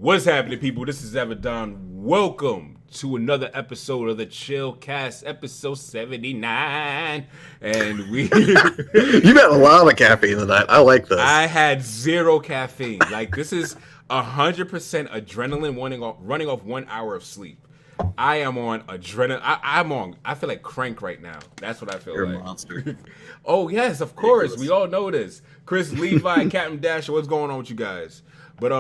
What's happening, people? This is Avidan. Welcome to another episode of the Chillcast, episode 79. And we... You've had a lot of caffeine tonight. I like this. I had zero caffeine. Like, this is 100% adrenaline running off 1 hour of sleep. I am on adrenaline. I feel like crank right now. That's what I feel You're like. a monster. Oh, yes, of course. We all know this. Chris Levi, Captain Dasher, what's going on with you guys? But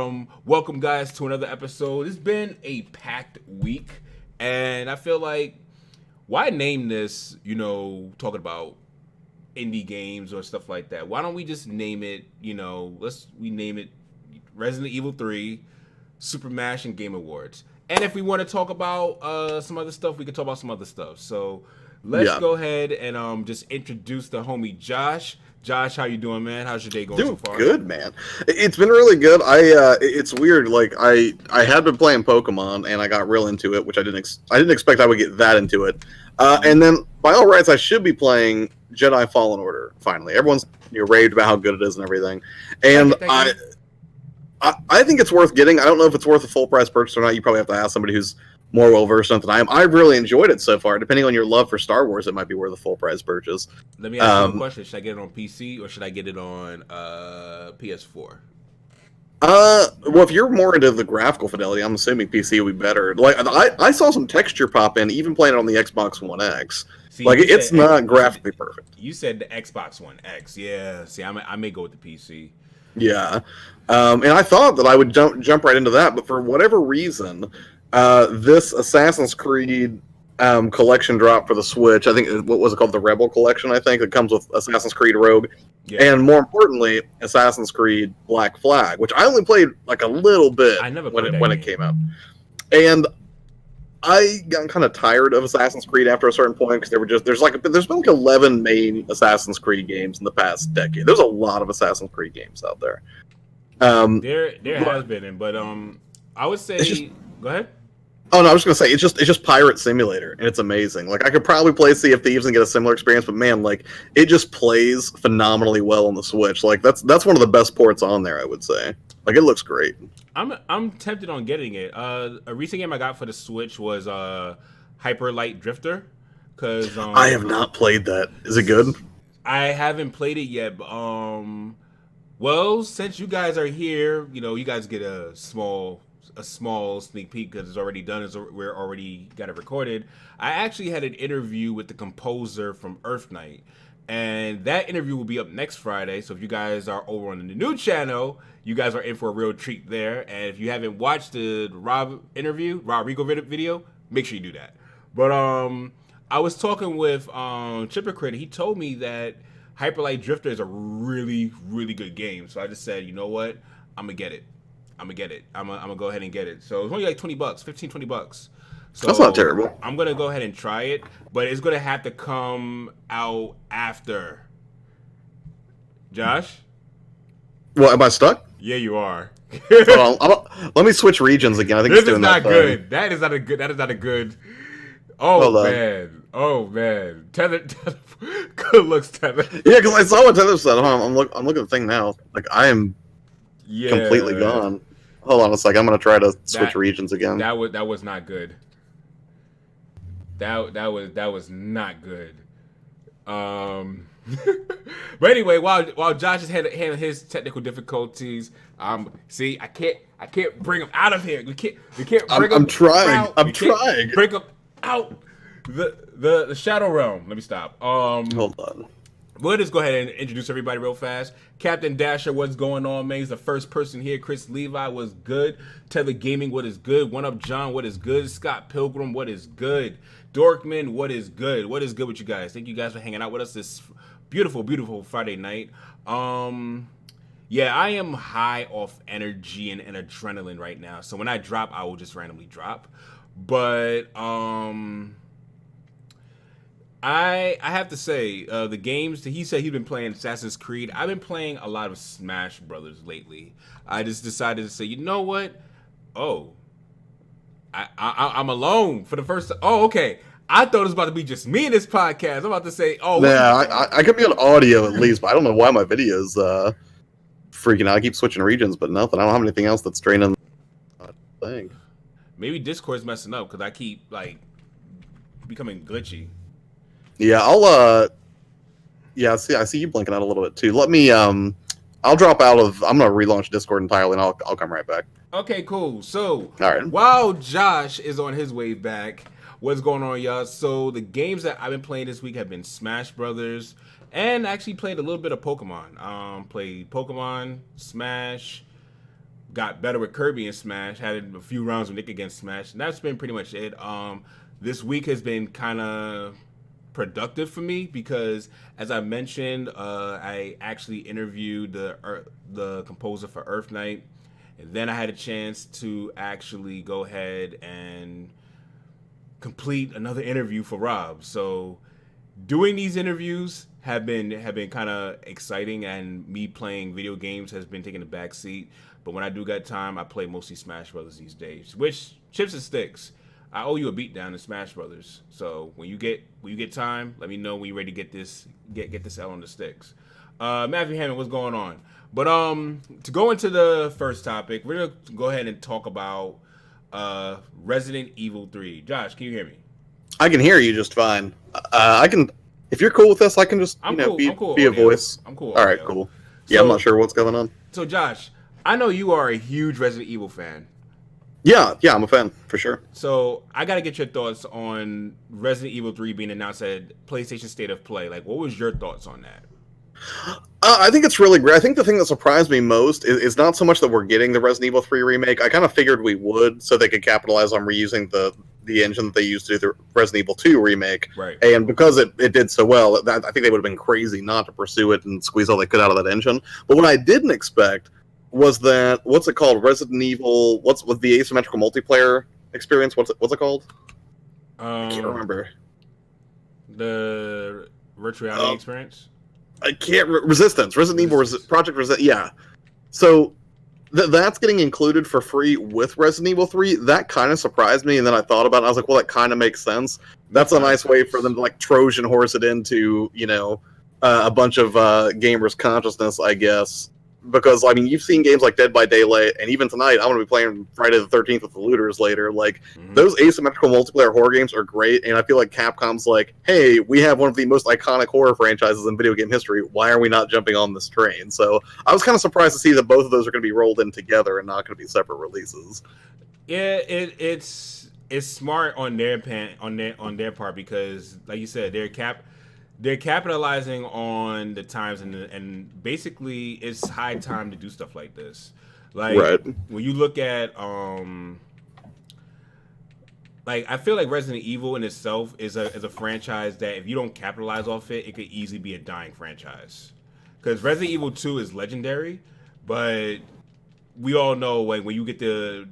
welcome guys to another episode. It's been a packed week, and I feel like why name this, talking about indie games or stuff like that. Why don't we just name it, we name it Resident Evil 3, SuperMash, and Game Awards. And if we want to talk about some other stuff, we can talk about some other stuff. So let's go ahead and just introduce the homie Josh. Josh, how you doing, man? How's your day going so far? Good, man. It's been really good. It's weird. Like I had been playing Pokemon, and I got real into it, which I didn't expect I would get that into it. And then, by all rights, I should be playing Jedi Fallen Order. Finally, everyone's raved about how good it is and everything, and I think it's worth getting. I don't know if it's worth a full price purchase or not. You probably have to ask somebody who's more well versed than I am. I've really enjoyed it so far. Depending on your love for Star Wars, it might be worth a full price purchase. Let me ask you a question: should I get it on PC or should I get it on PS4? Well, if you're more into the graphical fidelity, I'm assuming PC would be better. Like I saw some texture pop in, even playing it on the Xbox One X. See, like it's not graphically perfect. You said the Xbox One X, yeah. See, I may go with the PC. Yeah, and I thought that I would jump right into that, but for whatever reason, this Assassin's Creed collection drop for the Switch. I think what was it called, the Rebel Collection? I think it comes with Assassin's Creed Rogue, and more importantly, Assassin's Creed Black Flag, which I only played like a little bit when it came out, and I got kind of tired of Assassin's Creed after a certain point because there's been like 11 main Assassin's Creed games in the past decade. There's a lot of Assassin's Creed games out there. There has been, but I would say go ahead. Oh no, I was just gonna say it's just Pirate Simulator, and it's amazing. Like I could probably play Sea of Thieves and get a similar experience, but man, like it just plays phenomenally well on the Switch. Like that's one of the best ports on there, I would say. Like it looks great. I'm tempted on getting it. A recent game I got for the Switch was Hyper Light Drifter, because I have not played that. Is it good? I haven't played it yet. But, well, since you guys are here, you guys get a small sneak peek because it's already done. We're already got it recorded. I actually had an interview with the composer from Earth Knight, and that interview will be up next Friday. So if you guys are over on the new channel, you guys are in for a real treat there. And if you haven't watched the Rob Rico video, make sure you do that. But I was talking with Chipper. He told me that Hyper Light Drifter is a really, really good game. So I just said, you know what? I'm gonna get it. I'm gonna go ahead and get it. So it's only like $20, $15-$20. So that's not terrible. I'm gonna go ahead and try it, but it's gonna have to come out after. Josh? What, am I stuck? Yeah, you are. Hold on, let me switch regions again. I think this it's doing is not that good. That is not a good. Oh man. Tether. Good looks, Tether. Yeah, because I saw what Tether said. I'm looking at the thing now. Like I am completely gone. Hold on a second. I'm gonna try to switch regions again. That was not good. That was not good. But anyway, while Josh is handling his technical difficulties, see, I can't bring him out of here. We can't bring him. I'm trying. Bring him out the Shadow Realm. Let me stop. Hold on. We'll just go ahead and introduce everybody real fast. Captain Dasher, what's going on, man? He's the first person here. Chris Levi, what's good? Tether Gaming, what is good? One Up John, what is good? Scott Pilgrim, what is good? Dorkman, what is good? What is good with you guys? Thank you guys for hanging out with us this beautiful, beautiful Friday night. Yeah, I am high off energy and adrenaline right now. So when I drop, I will just randomly drop. But I have to say, the games that he said he'd been playing Assassin's Creed, I've been playing a lot of Smash Brothers lately. I just decided to say, you know what? Oh, I'm alone for the first time. Oh, okay. I thought it was about to be just me in this podcast. I'm about to say, oh. Yeah, I could be on audio at least, but I don't know why my video's freaking out. I keep switching regions, but nothing. I don't have anything else that's draining. think. Maybe Discord's messing up because I keep like becoming glitchy. Yeah, yeah, I see you blinking out a little bit too. Let me I'll drop out of. I'm gonna relaunch Discord entirely, and I'll come right back. Okay, cool. So All right. while Josh is on his way back, what's going on, y'all? So the games that I've been playing this week have been Smash Brothers, and actually played a little bit of Pokemon. Played Pokemon, Smash, got better with Kirby and Smash. Had a few rounds with Nick against Smash, and that's been pretty much it. This week has been kind of productive for me because, as I mentioned, I actually interviewed the composer for Earth Night, and then I had a chance to actually go ahead and complete another interview for Rob. So doing these interviews have been kind of exciting, and me playing video games has been taking a back seat. But when I do got time, I play mostly Smash Brothers these days, which chips and sticks. I owe you a beatdown in Smash Brothers. So when you get time, let me know when you're ready to get this L on the sticks. Matthew Hammond, what's going on? But to go into the first topic, we're gonna go ahead and talk about Resident Evil 3. Josh, can you hear me? I can hear you just fine. I can. If you're cool with this, I can just be a voice. I'm cool. All right, cool. Yeah, I'm not sure what's going on. So Josh, I know you are a huge Resident Evil fan. Yeah, I'm a fan for sure. So I gotta get your thoughts on Resident Evil 3 being announced at PlayStation State of Play. Like, what was your thoughts on that? I think it's really great. I think the thing that surprised me most is not so much that we're getting the Resident Evil 3 remake. I kind of figured we would, so they could capitalize on reusing the engine that they used to do the Resident Evil 2 remake. Right. And because it did so well, I think they would have been crazy not to pursue it and squeeze all they could out of that engine. But what I didn't expect was that, what's it called? Resident Evil, what's with the asymmetrical multiplayer experience? What's it called? I can't remember. The virtual reality experience? I can't. Resistance. Resident Evil Project Resistance. Yeah. So that's getting included for free with Resident Evil 3. That kind of surprised me, and then I thought about it. I was like, well, that kind of makes sense. That's a nice way for them to like Trojan horse it into, a bunch of gamers' consciousness, I guess. Because, I mean, you've seen games like Dead by Daylight, and even tonight, I'm going to be playing Friday the 13th with the Looters later. Like, those asymmetrical multiplayer horror games are great, and I feel like Capcom's like, hey, we have one of the most iconic horror franchises in video game history. Why are we not jumping on this train? So I was kind of surprised to see that both of those are going to be rolled in together and not going to be separate releases. Yeah, it's smart on their part because, like you said, they're capitalizing on the times and basically it's high time to do stuff like this. Like right. When you look at like I feel like Resident Evil in itself is a franchise that if you don't capitalize off it, it could easily be a dying franchise. Because Resident Evil 2 is legendary, but we all know like when you get the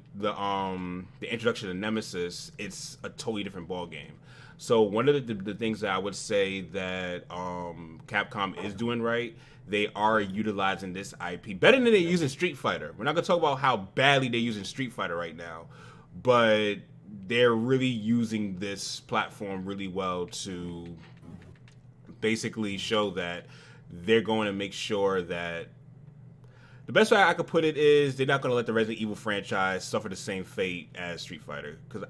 introduction of Nemesis, it's a totally different ball game. So one of the things that I would say that Capcom is doing right, they are utilizing this IP better than they're using Street Fighter. We're not going to talk about how badly they're using Street Fighter right now, but they're really using this platform really well to basically show that they're going to make sure that the best way I could put it is they're not going to let the Resident Evil franchise suffer the same fate as Street Fighter. Because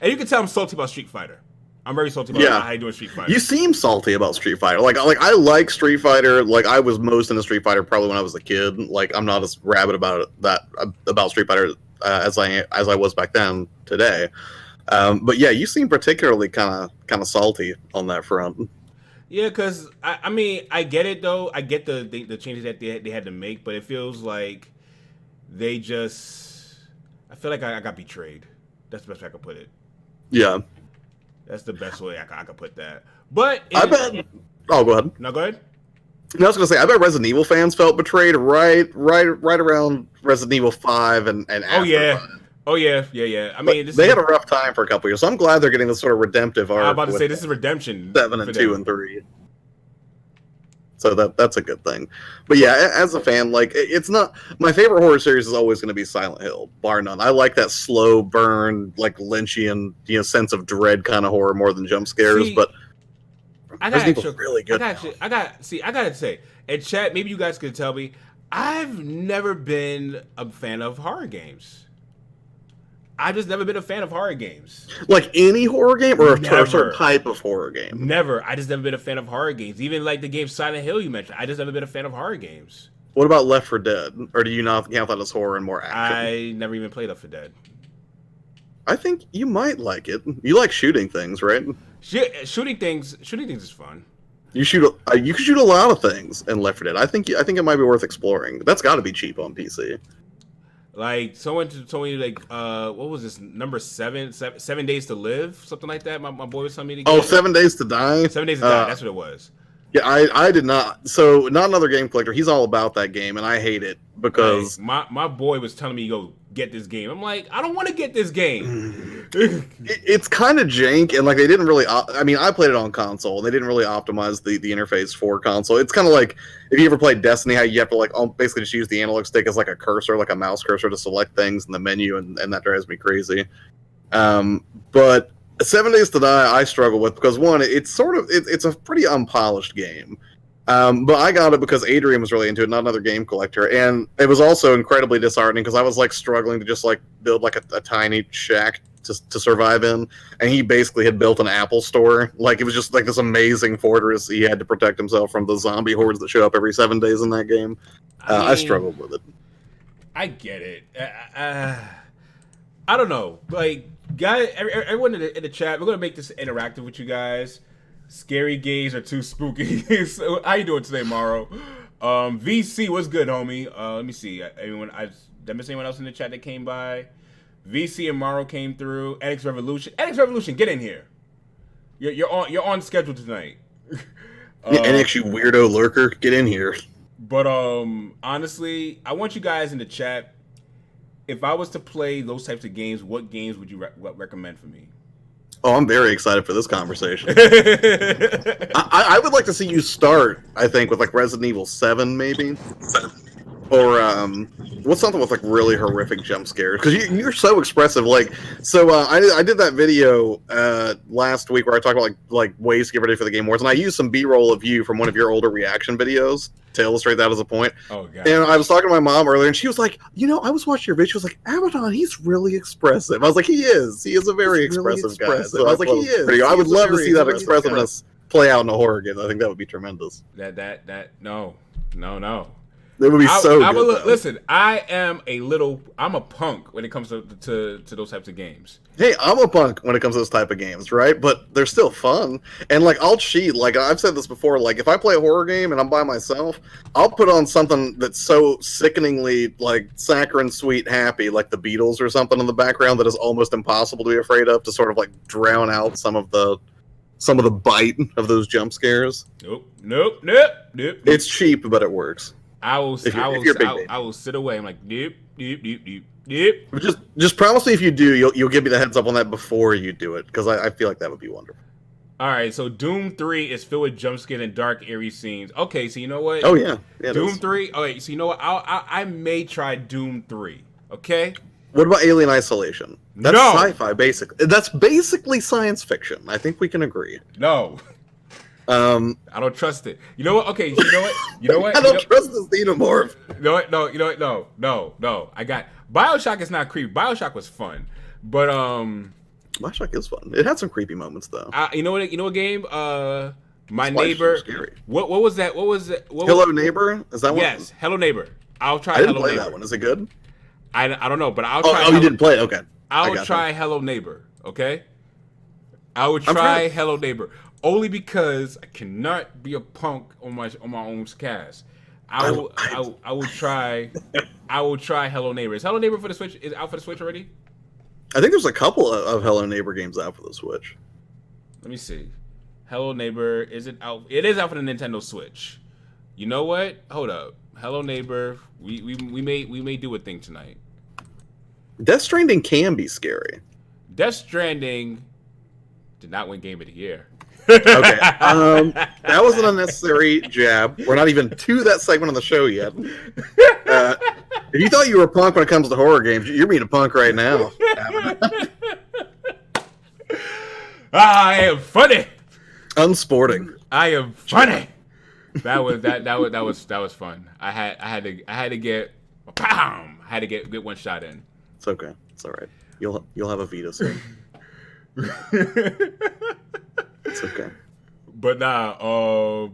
and you can tell I'm salty about Street Fighter. I'm very salty about how you doing Street Fighter. You seem salty about Street Fighter. Like I like Street Fighter. Like I was most into Street Fighter probably when I was a kid. Like I'm not as rabid about Street Fighter as I was back then today. But yeah, you seem particularly kind of salty on that front. Yeah, because I mean I get it though. I get the changes that they had to make, but it feels like they just. I feel like I got betrayed. That's the best way I could put it. Yeah. That's the best way I could put that. But I bet. Oh, go ahead. No, go ahead. No, I was gonna say I bet Resident Evil fans felt betrayed right around Resident Evil 5 and after. Oh yeah. 5. Oh yeah. I mean, they had a rough time for a couple years, so I'm glad they're getting this sort of redemptive arc. I'm about to say this is redemption. 7 and 2 and 3. So that's a good thing. But yeah, as a fan, like it's not my favorite horror series is always going to be Silent Hill, bar none. I like that slow burn, like Lynchian, sense of dread kind of horror more than jump scares. But Resident Evil's really good. I gotta say, and chat, maybe you guys could tell me. I've never been a fan of horror games. I've just never been a fan of horror games. Like any horror game, or a Never. certain type of horror game? Never. I just never been a fan of horror games. Even like the game Silent Hill you mentioned, I just never been a fan of horror games. What about Left 4 Dead? Or do you not count that as horror and more action? I never even played Left 4 Dead. I think you might like it. You like shooting things, right? Shooting things is fun. You can shoot a lot of things in Left 4 Dead. I think it might be worth exploring. That's got to be cheap on PC. Like someone told me like what was this number 7 Days to Live, something like that. My boy was telling me to get. Oh, 7 Days to Die. 7 Days to Die. That's what it was. Yeah, I did not. So not another game collector. He's all about that game, and I hate it because like, my boy was telling me go get this game. I'm like, I don't want to get this game. It's kind of jank, and like they didn't really. I mean, I played it on console, and they didn't really optimize the interface for console. It's kind of like if you ever played Destiny, how you have to like basically just use the analog stick as like a cursor, like a mouse cursor, to select things in the menu, and that drives me crazy. But 7 Days to Die, I struggle with because one, it's a pretty unpolished game. But I got it because Adrian was really into it, not another game collector, and it was also incredibly disheartening because I was like struggling to just like build like a tiny shack to survive in, and he basically had built an Apple store. Like it was just like this amazing fortress he had to protect himself from the zombie hordes that show up every 7 days in that game. I struggled with it. I get it. I don't know, like guys, everyone in the chat, we're gonna make this interactive with you guys. Scary gays are too spooky. So, how you doing today, Morrow? VC, what's good, homie? Let me see. Did I miss anyone else in the chat that came by? VC and Morrow came through. NX Revolution, get in here. You're on schedule tonight. Yeah, NX, you weirdo lurker, get in here. But honestly, I want you guys in the chat. If I was to play those types of games, what games would you recommend for me? Oh, I'm very excited for this conversation. I would like to see you start, I think, with like Resident Evil 7, maybe. Or what's something with like really horrific jump scares? Because you're so expressive. Like, so I did that video last week where I talked about like ways to get ready for the Game Awards, and I used some B-roll of you from one of your older reaction videos to illustrate that as a point. Oh god! And I was talking to my mom earlier, and she was like, I was watching your video. She was like, Avidan, he's really expressive. I was like, he is. He is a very expressive guy. So I was like, he is. I would love to see that expressiveness play out in a horror game. I think that would be tremendous. No. It would be so good. Listen, I'm a punk when it comes to those types of games. Hey, I'm a punk when it comes to this type of games, right? But they're still fun. And like, I'll cheat. Like, I've said this before. Like, if I play a horror game and I'm by myself, I'll put on something that's so sickeningly like saccharine, sweet, happy, like the Beatles or something in the background that is almost impossible to be afraid of, to sort of like drown out some of the bite of those jump scares. Nope. It's cheap, but it works. I will sit away. I'm like, nope. Just promise me if you do, you'll give me the heads up on that before you do it, because I feel like that would be wonderful. All right, so Doom 3 is filled with jump scare and dark, eerie scenes. Okay, so you know what? Oh yeah, Doom 3. Okay, so you know what? I may try Doom 3. Okay. What about Alien Isolation? That's sci-fi, basically. That's basically science fiction. I think we can agree. No. I don't trust it. You know what? Okay, you know what? I don't trust this xenomorph. You know what? No. I got BioShock is not creepy. BioShock was fun, but BioShock is fun. It had some creepy moments though. You know what? You know what game? My Spiders Neighbor. are scary. What was that? What was it? Hello Neighbor? Is that one? Yes, Hello Neighbor. I'll try. I didn't Hello play Neighbor. that one. Is it good? I don't know, but I'll try. Oh, you didn't play it? Okay. I'll try Hello Neighbor. Okay. I would try Hello Neighbor. Only because I cannot be a punk on my own cast. I will try Hello Neighbor. Is Hello Neighbor for the Switch? Is it out for the Switch already? I think there's a couple of Hello Neighbor games out for the Switch. Let me see. Hello Neighbor, is it out? It is out for the Nintendo Switch. You know what? Hold up. Hello Neighbor. We may do a thing tonight. Death Stranding can be scary. Death Stranding did not win Game of the Year. Okay, that was an unnecessary jab. We're not even to that segment on the show yet. If you thought you were a punk when it comes to horror games, you're being a punk right now. I am funny. Unsporting. I am funny. That was fun. I had to get one shot in. It's okay. It's all right. You'll have a Vita soon. It's okay. But nah,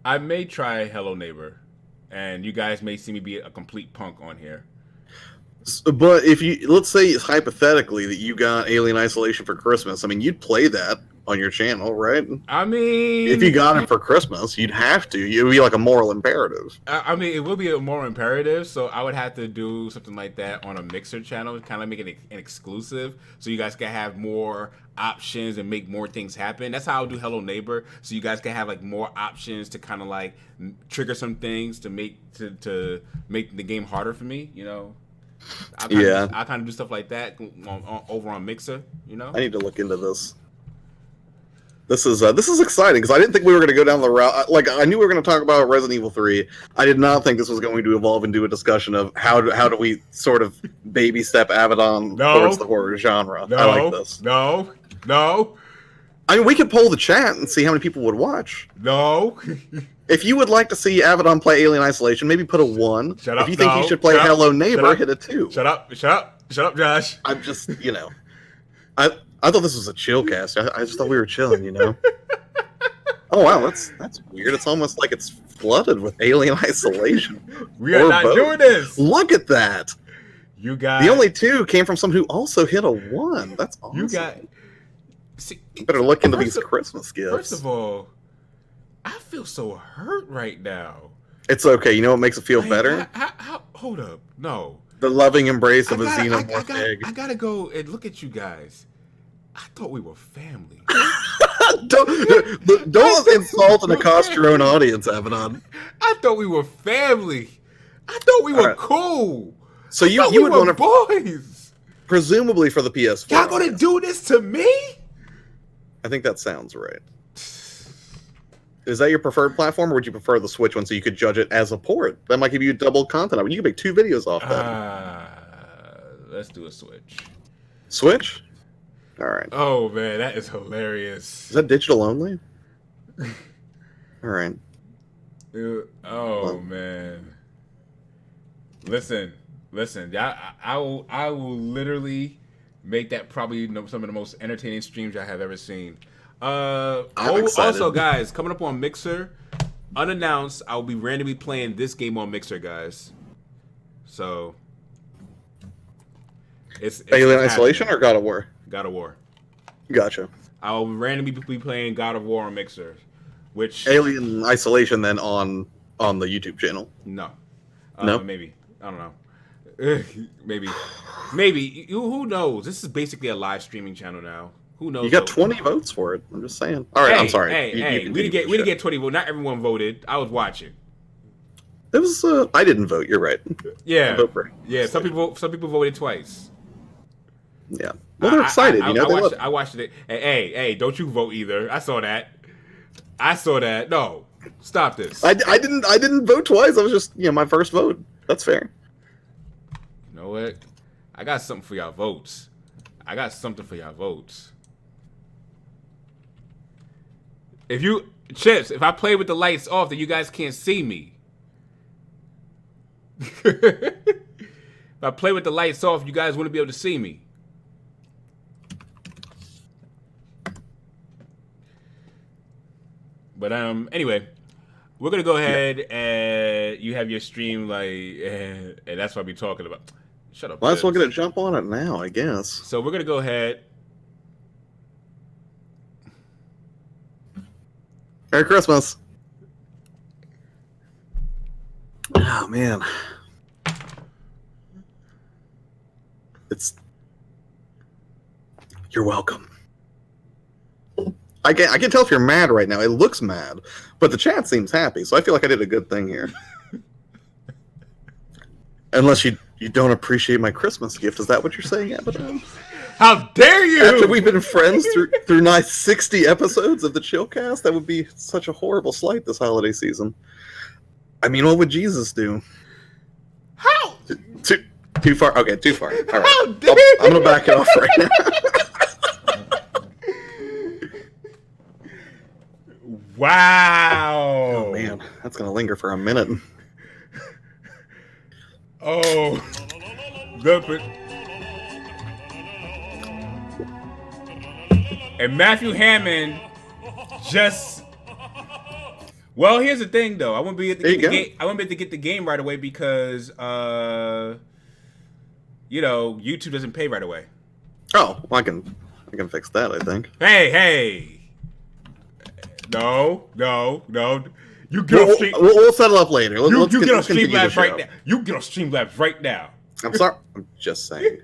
I may try Hello Neighbor, and you guys may see me be a complete punk on here. But if let's say hypothetically that you got Alien Isolation for Christmas, I mean, you'd play that on your channel, right? I mean, if you got it for Christmas, you'd have to. It would be like a moral imperative. I mean, it will be a moral imperative, so I would have to do something like that on a Mixer channel, kind of make it an exclusive, so you guys can have more options and make more things happen. That's how I'll do Hello Neighbor, so you guys can have like more options to kind of like trigger some things to make the game harder for me. You know, I kind of do stuff like that over on Mixer. You know, I need to look into this. This is exciting because I didn't think we were going to go down the route. Like, I knew we were going to talk about Resident Evil 3. I did not think this was going to evolve into a discussion of how do we sort of baby step Avidan towards the horror genre. I like this. No. I mean, we could poll the chat and see how many people would watch. No. If you would like to see Avidan play Alien Isolation, maybe put a 1. Shut up. If you think he should play Hello Neighbor, hit a 2. Shut up, Josh. I'm just, I thought this was a Chillcast. I just thought we were chilling, Oh wow, that's weird. It's almost like it's flooded with Alien Isolation. We are not doing this. Look at that. You got the only 2 came from someone who also hit a 1. That's awesome. You got. See, better look into these Christmas gifts. First of all, I feel so hurt right now. It's okay. You know what makes it feel better? Hold up. No. The loving embrace of a xenomorph egg. I gotta go and look at you guys. I thought we were family. don't insult and accost your own audience, Avidan. I thought we were family. I thought we were cool. So you would want to boys. Presumably for the PS4. Y'all gonna do this to me? I think that sounds right. Is that your preferred platform, or would you prefer the Switch one so you could judge it as a port? That might give you double content. I mean, you could make 2 videos off that. Let's do a Switch. Switch? All right. Oh man, that is hilarious. Is that digital only? All right. Oh man. Listen. I will literally make that probably some of the most entertaining streams I have ever seen. Also, guys, coming up on Mixer, unannounced, I'll be randomly playing this game on Mixer, guys. So it's Alien Isolation or God of War? God of War. Gotcha. I'll randomly be playing God of War on Mixer, which Alien Isolation then on the YouTube channel. No. No, maybe I don't know. maybe. Who knows? This is basically a live streaming channel now. Who knows? You got 20 votes for it. I'm just saying. All right, I'm sorry. We didn't get 20 votes. Not everyone voted. I was watching. It was. I didn't vote. You're right. Yeah. Some people voted twice. Yeah. Well, they're excited. I watched it. Hey, don't you vote either. I saw that. No, stop this. I didn't vote twice. I was just my first vote. That's fair. You know what? I got something for y'all votes. If I play with the lights off, then you guys can't see me. If I play with the lights off, you guys wouldn't be able to see me. But anyway, we're gonna go ahead and you have your stream and that's what I'll be talking about. Shut up. Might as well get a jump on it now, I guess. So we're gonna go ahead. Merry Christmas. Oh man. You're welcome. I can tell if you're mad right now. It looks mad, but the chat seems happy, so I feel like I did a good thing here. Unless you don't appreciate my Christmas gift. Is that what you're saying, Avidan? How dare you! After we've been friends through nice 60 episodes of the Chillcast, that would be such a horrible slight this holiday season. I mean, what would Jesus do? How? Too far? Okay, too far. All right. How dare you! I'm going to back it off right now. Wow! Oh, man. That's going to linger for a minute. Oh. And Matthew Hammond just. Well, here's the thing, though. I wouldn't be able to get the game. I wouldn't be able to get the game right away because, YouTube doesn't pay right away. Oh, well, I can fix that. I think. Hey. No. You get on Stream. We'll settle up later. You get on Streamlabs right now. You get on Streamlabs right now. I'm sorry. I'm just saying.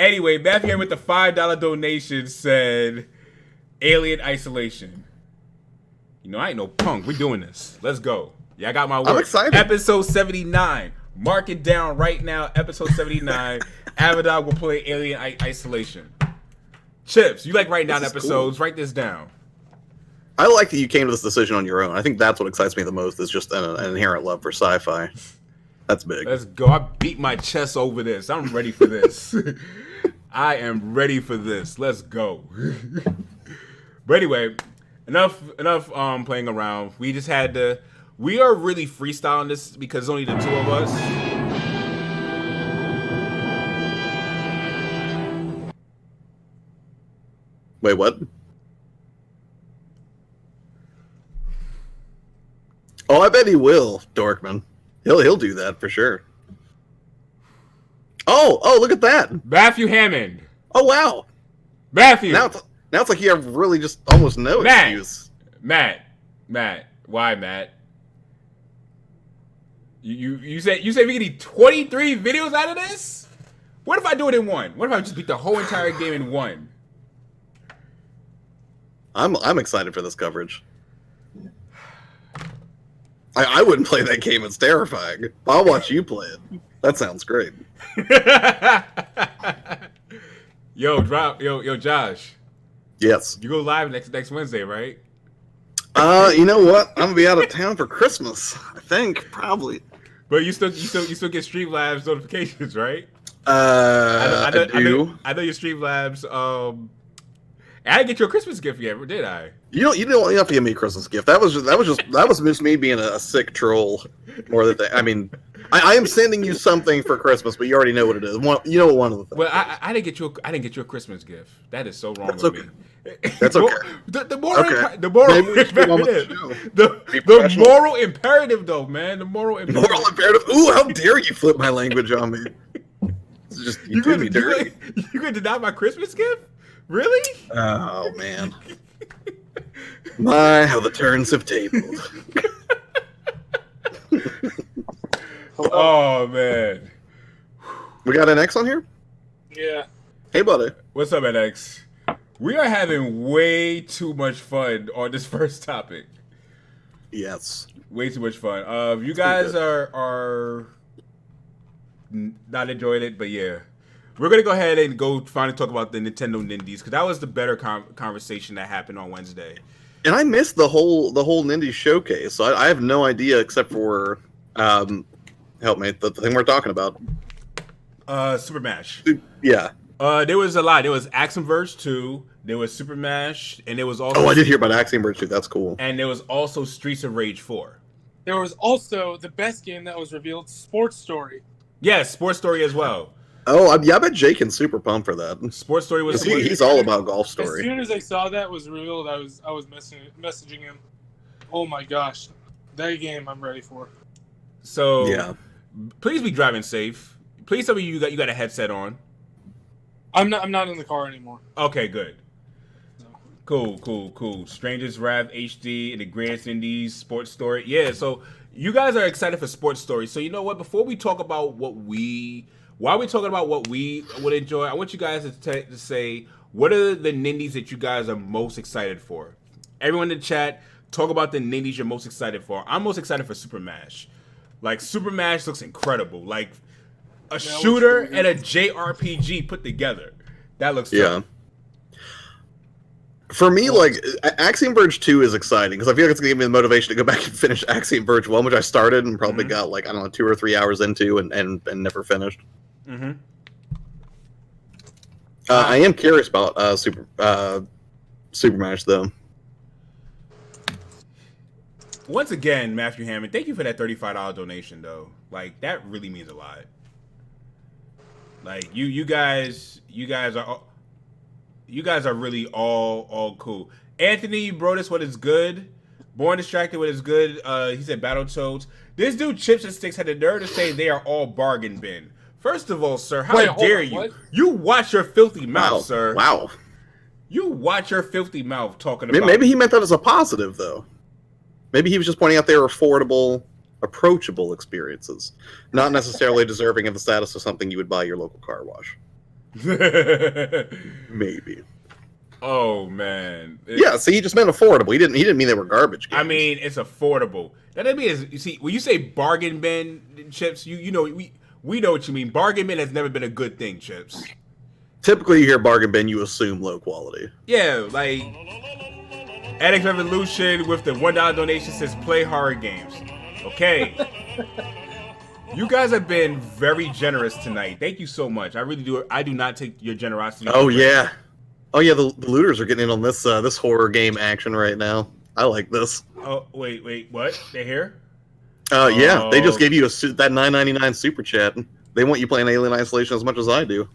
Anyway, Matthew with the $5 donation said, "Alien Isolation." I ain't no punk. We're doing this. Let's go. Yeah, I got my word. I'm excited. Episode 79. Mark it down right now. Episode 79. Avidan will play Alien Isolation. Chips, you like writing down episodes. Cool. Write this down. I like that you came to this decision on your own. I think that's what excites me the most is just an inherent love for sci-fi. That's big. Let's go. I beat my chest over this. I'm ready for this. I am ready for this. Let's go. But anyway, enough playing around. We just had to. We are really freestyling this because only the two of us. Wait, what? Oh, I bet he will, Dorkman. He'll do that for sure. Oh, look at that. Matthew Hammond. Oh, wow. Matthew. Now it's like you have really just almost no excuse. Matt. Why, Matt? You said we can need 23 videos out of this? What if I do it in one? What if I just beat the whole entire game in one? I'm excited for this coverage. I wouldn't play that game. It's terrifying. I'll watch you play it. That sounds great. Yo, Josh. Yes. You go live next Wednesday, right? You know what? I'm gonna be out of town for Christmas. I think probably. But you still get Streamlabs notifications, right? I do. I know your Streamlabs. I didn't get you a Christmas gift yet, did I? You don't have to give me a Christmas gift. That was just me being a sick troll. More than that. I mean, I am sending you something for Christmas, but you already know what it is. You know what one of the things. Well, I didn't get you a Christmas gift. That is so wrong. That's with okay. me. That's okay. The moral imperative, though, man. The moral imperative. Moral imperative. Ooh, how dare you flip my language on me? It's just you did me dirty. You gonna deny my Christmas gift? Really? Oh man. My, how the turns have tabled. Oh man. We got an X on here? Yeah. Hey buddy. What's up, NX? We are having way too much fun on this first topic. Yes. Way too much fun. You guys are not enjoying it, but yeah. We're going to go ahead and go finally talk about the Nintendo Nindies, because that was the better conversation that happened on Wednesday. And I missed the whole Nindies showcase, so I have no idea except for, help me, the thing we're talking about. SuperMash. Yeah. There was a lot. There was Axiom Verge 2, there was SuperMash, and there was also... Oh, I did hear about Axiom Verge 2, that's cool. And there was also Streets of Rage 4. There was also the best game that was revealed, Sports Story. Yes, Sports Story as well. Oh, I bet Jake is super pumped for that. Sports Story was... He's all about Golf Story. As soon as I saw that was revealed, I was messaging him. Oh my gosh, that game I'm ready for. So, yeah. Please be driving safe. Please tell me you got a headset on. I'm not in the car anymore. Okay, good. Cool. Strangers Wrath HD and the Grand Indies Sports Story. Yeah, so you guys are excited for Sports Story. So you know what? Before we talk about while we're talking about what we would enjoy, I want you guys to say, what are the Nindies that you guys are most excited for? Everyone in the chat, talk about the Nindies you're most excited for. I'm most excited for SuperMash. Like, SuperMash looks incredible. Like, a shooter and a JRPG put together. That looks tough. For me, like, Axiom Verge 2 is exciting, because I feel like it's going to give me the motivation to go back and finish Axiom Verge 1, which I started and probably got, like, I don't know, 2 or 3 hours into and never finished. Mm-hmm. I am curious about SuperMash, though. Once again, Matthew Hammond, thank you for that $35 donation, though. Like, that really means a lot. Like, you guys are... You guys are really all cool. Anthony, you brought us what is good. Born Distracted, what is good. He said Battletoads. This dude Chips and Sticks had the nerve to say they are all bargain bin. First of all, sir, how dare you? What? You watch your filthy mouth, sir. Wow. You watch your filthy mouth talking about. Maybe he meant that as a positive, though. Maybe he was just pointing out they are affordable, approachable experiences, not necessarily deserving of the status of something you would buy your local car wash. Maybe. Oh man. Yeah, see, he just meant affordable. He didn't mean they were garbage games. I mean, it's affordable. That doesn't mean you see when you say bargain bin, Chips, you know we know what you mean. Bargain bin has never been a good thing, Chips. Typically, you hear bargain bin, you assume low quality. Yeah, like Addicts Revolution with the $1 donation says play horror games. Okay. You guys have been very generous tonight. Thank you so much. I really do. I do not take your generosity. Oh yeah. Oh yeah, the looters are getting in on this this horror game action right now. I like this. Oh wait, what? They're here? Yeah, they just gave you that $9.99 super chat. They want you playing Alien Isolation as much as I do.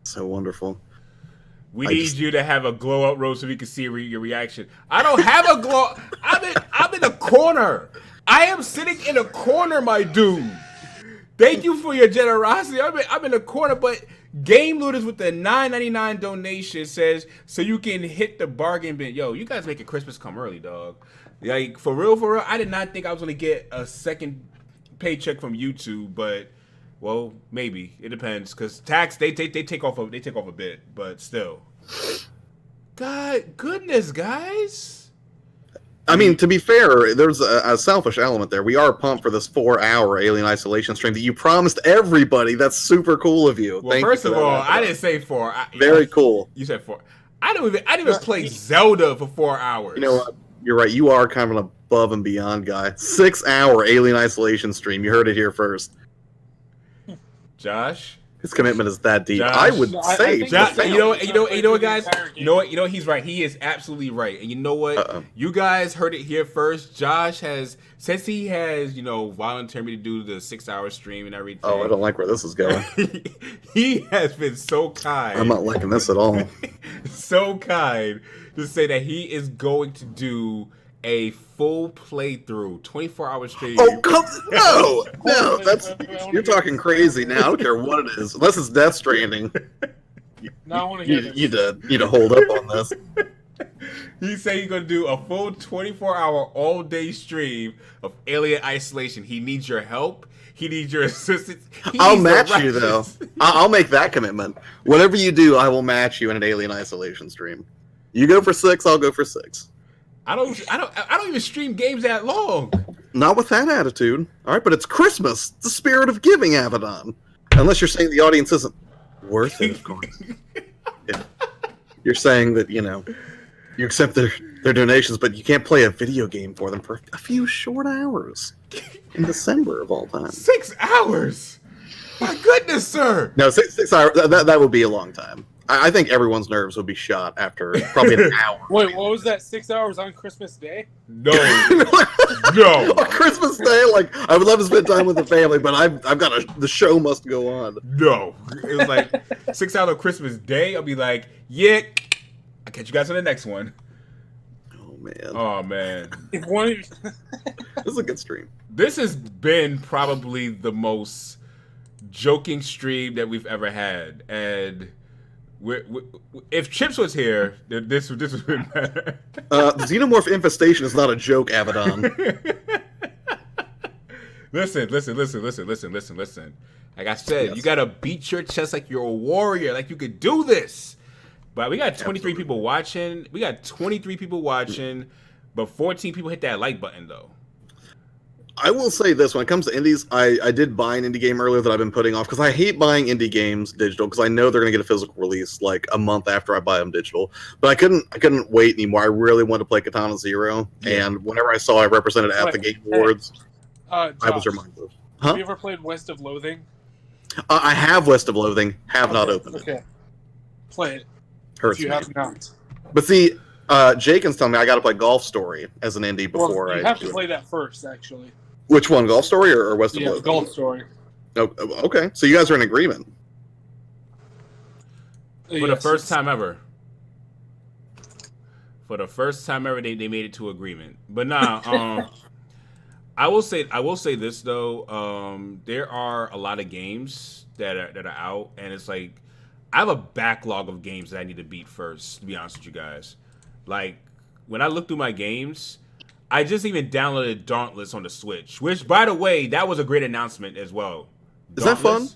So wonderful. We need you to have a glow up road so we can see your reaction. I don't have a glow. I'm in a corner. I am sitting in a corner, my dude. Thank you for your generosity. I'm in a corner, but Game Looters with the $9.99 donation says so you can hit the bargain bin. Yo, you guys making Christmas come early, dog. Like for real. I did not think I was gonna get a second paycheck from YouTube, but well, maybe it depends because tax they take off a bit, but still. God, goodness, guys. I mean, to be fair, there's a selfish element there. We are pumped for this 4-hour Alien Isolation stream that you promised everybody. That's super cool of you. Well, first of all, I didn't say 4. Very cool. You said 4. I didn't even play Zelda for 4 hours. You know what? You're right. You are kind of an above and beyond guy. 6-hour Alien Isolation stream. You heard it here first. Josh? His commitment is that deep. Josh, I would say. Josh, you know what, guys? You know what? He's right. He is absolutely right. And you know what? You guys heard it here first. Josh has, since he has, volunteered me to do the 6-hour stream and everything. Oh, I don't like where this is going. He has been so kind. I'm not liking this at all. So kind to say that he is going to do a full playthrough, 24-hour stream. Oh, no, that's you're talking crazy now. I don't care what it is, unless it's Death Stranding. No, I want to hear this. You need to hold up on this. He said he's going to do a full 24-hour all-day stream of Alien Isolation. He needs your help. He needs your assistance. I'll match you though. I'll make that commitment. Whatever you do, I will match you in an Alien Isolation stream. You go for 6, I'll go for 6. I don't even stream games that long. Not with that attitude. All right, but it's Christmas. The spirit of giving, Avidan. Unless you're saying the audience isn't worth it, of course. Yeah. You're saying that, you accept their donations, but you can't play a video game for them for a few short hours in December of all time. 6 hours? My goodness, sir. No, 6 hours. That would be a long time. I think everyone's nerves would be shot after probably an hour. Wait, what was that? 6 hours on Christmas Day? No. No. On Christmas Day, I would love to spend time with the family, but I've got the show must go on. No. It was like 6 hours on Christmas Day. I'll be like, yeah, I'll catch you guys on the next one. Oh, man. This is a good stream. This has been probably the most joking stream that we've ever had. And if Chips was here, this would have been better. The Xenomorph infestation is not a joke, Avidan. Listen. Like I said, You gotta beat your chest like you're a warrior, like you could do this. But we got 23 people watching. But 14 people hit that like button though. I will say this, when it comes to indies, I did buy an indie game earlier that I've been putting off because I hate buying indie games digital because I know they're going to get a physical release like a month after I buy them digital. But I couldn't wait anymore. I really wanted to play Katana Zero, and whenever I saw it represented at the Game Awards, Josh, I was reminded. Have you ever played West of Loathing? I have West of Loathing, not opened it. Okay, play it. Hurts if you me. have not. But see, Jaken's telling me I got to play Golf Story as an indie before you have to play that first, actually. Which one, Golf Story or West of Loathing? Golf Story. Oh, okay, so you guys are in agreement. For the first time ever. For the first time ever, they made it to agreement. But nah, I will say this though. There are a lot of games that are out, and it's like I have a backlog of games that I need to beat first. To be honest with you guys, like when I look through my games, I just even downloaded Dauntless on the Switch. Which, by the way, that was a great announcement as well. Is that fun?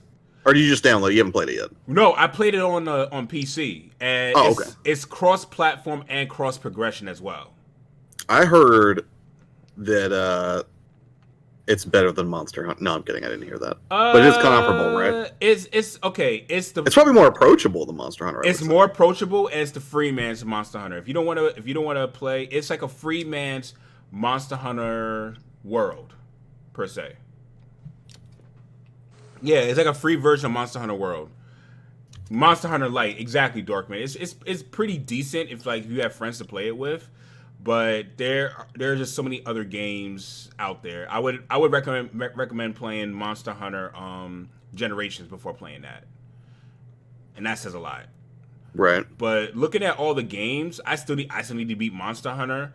Or do you just download it? You haven't played it yet? No, I played it on PC, and it's cross-platform and cross-progression as well. I heard that it's better than Monster Hunter. No, I'm kidding. I didn't hear that. But it is comparable, right? It's okay. It's probably more approachable than Monster Hunter. It's more approachable, and it's the free man's Monster Hunter. If you don't want to play, it's like a free man's Monster Hunter world, per se. Yeah, it's like a free version of Monster Hunter World. Monster Hunter Lite, exactly, Dorkman. It's pretty decent if you have friends to play it with, but there are just so many other games out there. I would recommend playing Monster Hunter Generations before playing that, and that says a lot. Right. But looking at all the games, I still need to beat Monster Hunter.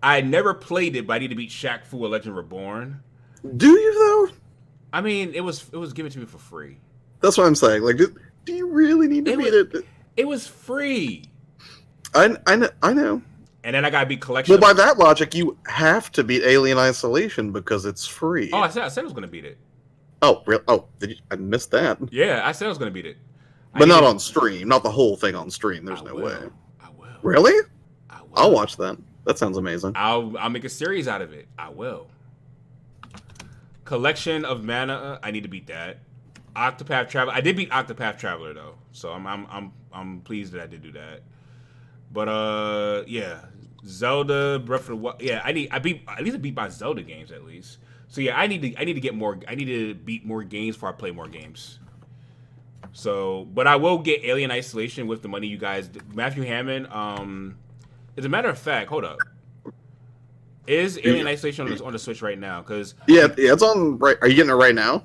I never played it, but I need to beat Shaq Fu: A Legend Reborn. Do you though? I mean, it was given to me for free. That's what I'm saying. Like, do you really need to beat it? It was free. I know. And then I gotta beat Collection. Well, by that logic, you have to beat Alien Isolation because it's free. Oh, I said I was gonna beat it. Oh, really? Oh, I missed that. Yeah, I said I was gonna beat it. But not on stream. Not the whole thing on stream. There's no way. I will. Really? I will. I'll watch that. That sounds amazing. I'll make a series out of it. I will. Collection of Mana. I need to beat that. Octopath Traveler. I did beat Octopath Traveler though, so I'm pleased that I did do that. But yeah, Zelda Breath of the Wild. Yeah, I need to beat my Zelda games at least. So yeah, I need to get more. I need to beat more games before I play more games. So, but I will get Alien Isolation with the money you guys. Matthew Hammond. As a matter of fact, hold up. Is Alien Isolation on the Switch right now? Because yeah, it's on. Right, are you getting it right now?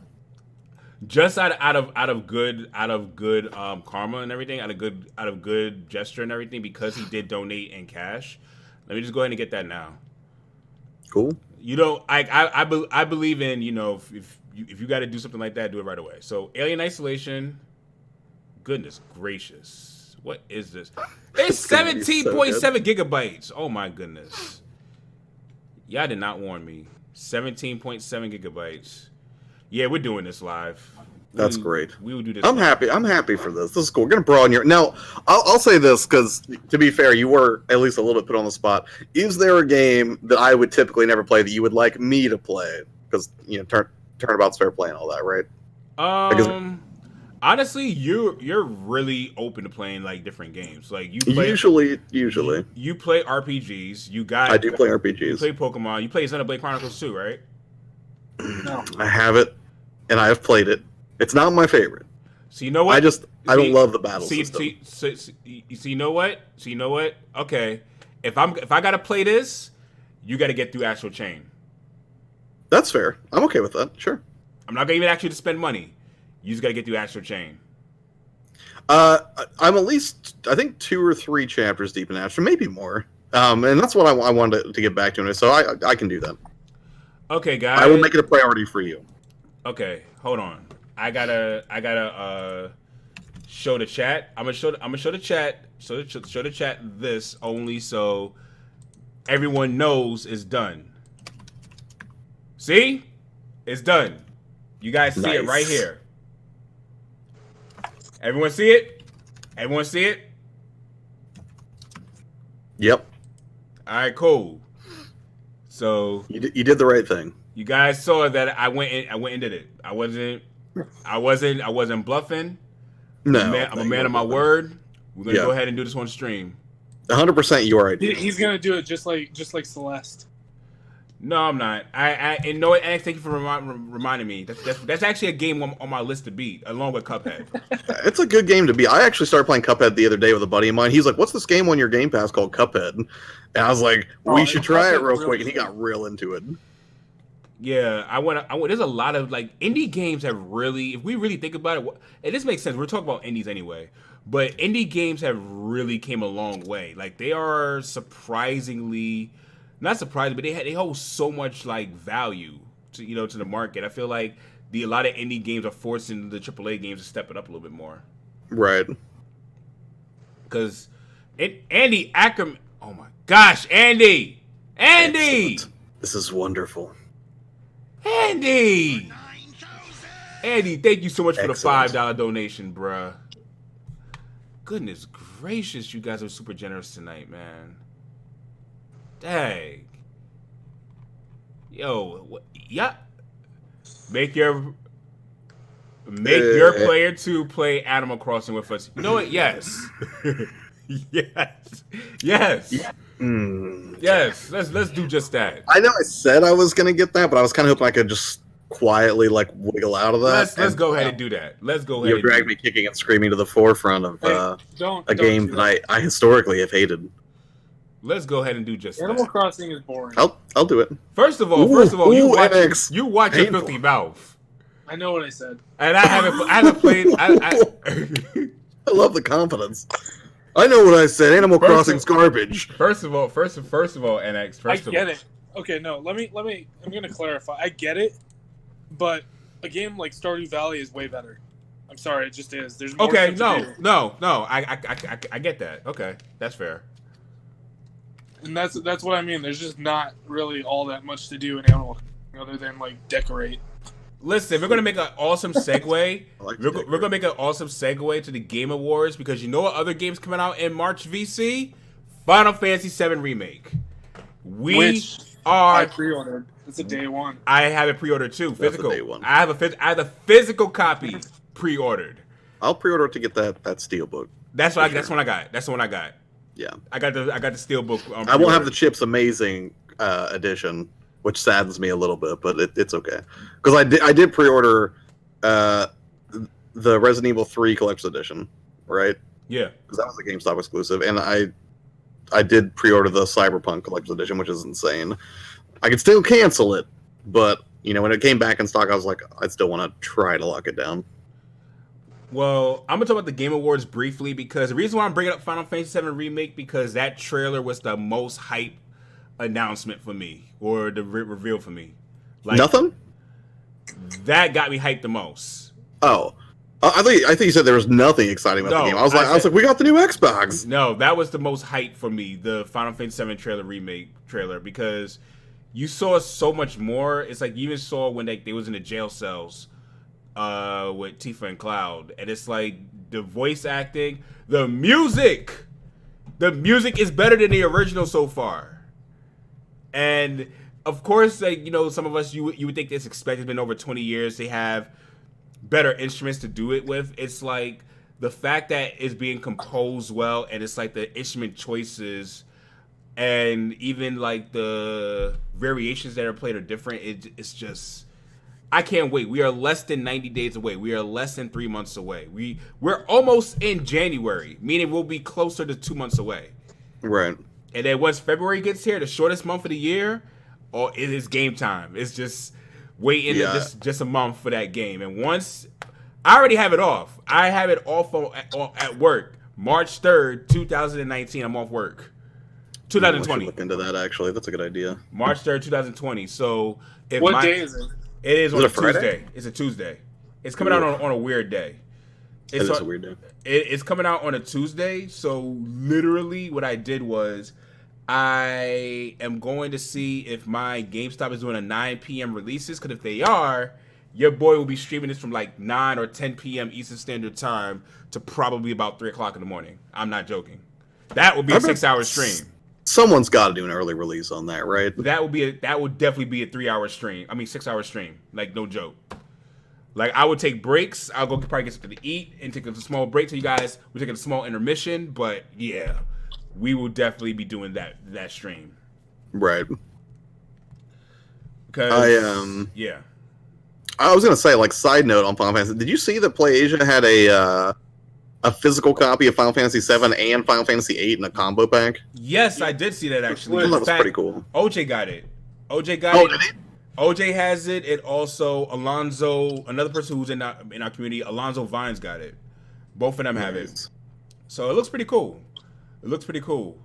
Just out of good karma and everything, out of good gesture and everything, because he did donate in cash. Let me just go ahead and get that now. Cool. You know, I believe in, you know, if you got to do something like that, do it right away. So Alien Isolation. Goodness gracious, what is this? It's 17.7 gigabytes. Oh my goodness. Y'all did not warn me. 17.7 gigabytes. Yeah, we're doing this live. That's great. We will do this. I'm happy. I'm happy for this. This is cool. We're gonna broaden your. Now, I'll say this because, to be fair, you were at least a little bit put on the spot. Is there a game that I would typically never play that you would like me to play? Because turnabout's fair play and all that, right? Honestly, you're really open to playing like different games. Like you play usually you play RPGs. I do play RPGs. You play Pokemon. You play Xenoblade Chronicles 2, right? No. I have it, and I have played it. It's not my favorite. So you know what? I don't love the battle system. So you know what? Okay, if I gotta play this, you got to get through Astral Chain. That's fair. I'm okay with that. Sure. I'm not gonna even ask you to spend money. You just got to get through Astral Chain. I'm at least, I think, 2 or 3 chapters deep in Astral, maybe more. And that's what I wanted to get back to, so I can do that. Okay, guys. I will make it a priority for you. Okay, hold on. I gotta show the chat. I'm gonna show the chat. Show the chat this only so everyone knows it's done. See, it's done. You guys see it right here. Everyone see it? Everyone see it? Yep. All right, cool. So you did the right thing. You guys saw that I went and did it. I wasn't bluffing. No, I'm a man of my word. We're gonna go ahead and do this on stream. 100% your idea. He's gonna do it just like Celeste. No, I'm not. And no, Alex, thank you for reminding me. That's actually a game on my list to beat, along with Cuphead. It's a good game to beat. I actually started playing Cuphead the other day with a buddy of mine. He's like, "What's this game on your Game Pass called Cuphead?" And I was like, "We should try it real quick." And he got real into it. Yeah, I want. There's a lot of like indie games have really, if we really think about it, and this makes sense. We're talking about indies anyway, but indie games have really came a long way. Like they are surprisingly, not surprising, but they hold so much like value to the market. I feel like a lot of indie games are forcing the AAA games to step it up a little bit more. Right. Because Andy Ackerman, oh my gosh, Andy. Excellent. This is wonderful. Andy, thank you so much for the Excellent. $5 donation, bruh. Goodness gracious, you guys are super generous tonight, man. Dang. Yo, yeah. Make your player 2 play Animal Crossing with us. You know what? Yes. Yes. Yes. Let's do just that. I know I said I was gonna get that, but I was kind of hoping I could just quietly like wiggle out of that. Let's go ahead and do that. Let's go ahead. You dragged me kicking and screaming to the forefront of a game that I historically have hated. Let's go ahead and do just Animal that. Crossing is boring. I'll do it. First of all, you watch your filthy mouth. I know what I said. And I haven't played. I love the confidence. I know what I said. Animal Crossing's garbage. First of all, NX. I get it. Okay, no, let me. I'm gonna clarify. I get it, but a game like Stardew Valley is way better. I'm sorry, it just is. There's more okay. stuff to do. No. I get that. Okay, that's fair. And that's what I mean. There's just not really all that much to do in Animal Crossing other than like decorate. Listen, we're gonna make an awesome segue. We're gonna make an awesome segue to the Game Awards because you know what other games coming out in March? VC, Final Fantasy VII Remake. Which I pre-ordered. It's a day one. I have it pre-ordered too, physical. Day one. I have a physical copy pre-ordered. I'll pre-order it to get that steelbook. That's what I got. That's the one I got. Yeah, I got the steelbook. I won't have the Chips Amazing edition, which saddens me a little bit, but it's okay because I did pre-order the Resident Evil 3 Collector's Edition, right? Yeah, because that was a GameStop exclusive, and I did pre-order the Cyberpunk Collector's Edition, which is insane. I could still cancel it, but when it came back in stock, I was like, I still want to try to lock it down. Well, I'm gonna talk about the Game Awards briefly because the reason why I'm bringing up Final Fantasy VII Remake because that trailer was the most hype announcement for me or the reveal for me. Like, nothing. That got me hyped the most. Oh, I think you said there was nothing exciting about the game. I was like, we got the new Xbox. No, that was the most hype for me. The Final Fantasy VII trailer remake trailer because you saw so much more. It's like you even saw when they was in the jail cells. With Tifa and Cloud, and it's like the voice acting, the music is better than the original so far. And of course, like some of us, you would think it's expected. It's been over 20 years. They have better instruments to do it with. It's like the fact that it's being composed well, and it's like the instrument choices, and even like the variations that are played are different. It's just. I can't wait. We are less than 90 days away. We are less than 3 months away. We're almost in January, meaning we'll be closer to 2 months away. Right. And then once February gets here, the shortest month of the year, it is game time. It's just waiting just a month for that game. And once I already have it off. I have it off at work. March 3rd, 2019, I'm off work. 2020. Look into that actually. That's a good idea. March 3rd, 2020. So what day is it? It is on a Friday? Tuesday. It's a Tuesday. It's coming out on a weird day. It is a weird day. It's coming out on a Tuesday. So literally, what I did was, I am going to see if my GameStop is doing a 9 p.m. releases. Because if they are, your boy will be streaming this from like 9 or 10 p.m. Eastern Standard Time to probably about 3 o'clock in the morning. I'm not joking. That would be a 6-hour stream. Someone's got to do an early release on that, right? That would definitely be a 3-hour stream. I mean, 6-hour stream. Like, no joke. Like, I would take breaks. I'll go probably get something to eat and take a small break. So you guys, we're taking a small intermission. But yeah, we will definitely be doing that stream. Right. Because yeah. I was gonna say, like, side note on Final Fantasy. Did you see that PlayAsia had a physical copy of Final Fantasy VII and Final Fantasy VIII in a combo pack? Yes, I did see that actually. That was pretty cool. OJ got it. Did he? OJ has it, and also Alonzo, another person who's in our community, Alonzo Vines got it. Both of them have it. Nice. So it looks pretty cool. It looks pretty cool.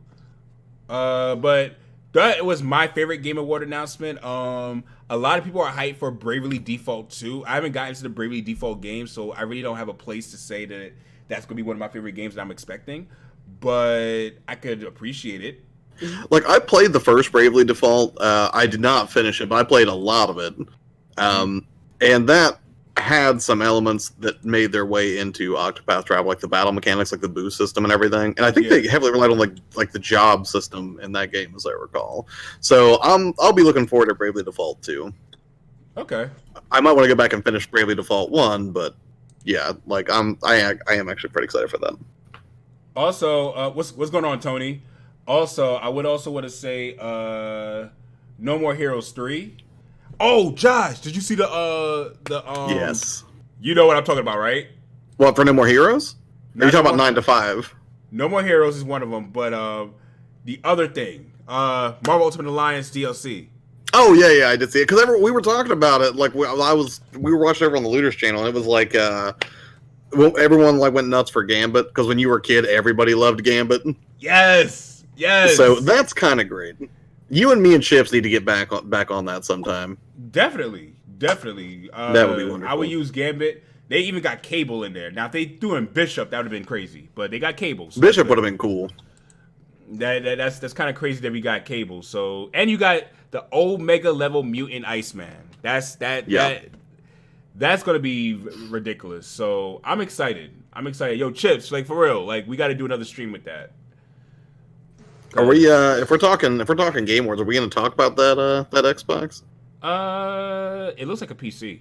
But that was my favorite Game Award announcement. A lot of people are hyped for Bravely Default 2. I haven't gotten to the Bravely Default game, so I really don't have a place to say that that's going to be one of my favorite games that I'm expecting. But I could appreciate it. Like, I played the first Bravely Default. I did not finish it, but I played a lot of it. And that had some elements that made their way into Octopath Traveler, like the battle mechanics, like the boost system and everything. And I think they heavily relied on like the job system in that game, as I recall. So I'll be looking forward to Bravely Default 2. Okay. I might want to go back and finish Bravely Default 1, but yeah, like I am actually pretty excited for that. Also, what's going on, Tony? Also, I would also want to say No More Heroes 3. Oh, Josh, did you see the Yes. You know what I'm talking about, right? What, for No More Heroes? Are you talking about 9 to 5? No More Heroes is one of them, but the other thing, Marvel Ultimate Alliance DLC. Oh yeah, I did see it because we were talking about it. Like we were watching over on the Looters channel, and it was like everyone like went nuts for Gambit because when you were a kid, everybody loved Gambit. Yes. So that's kind of great. You and me and Chips need to get back on that sometime. Definitely. That would be wonderful. I would use Gambit. They even got Cable in there. Now, if they threw in Bishop, that would have been crazy. But they got Cable. So Bishop would have been cool. That's kind of crazy that we got Cable. So, and you got the Omega level mutant Iceman. That's gonna be ridiculous. So I'm excited. Yo, Chips, like for real, like we got to do another stream with that. Are we? If we're talking Game Awards, are we going to talk about that Xbox? It looks like a PC.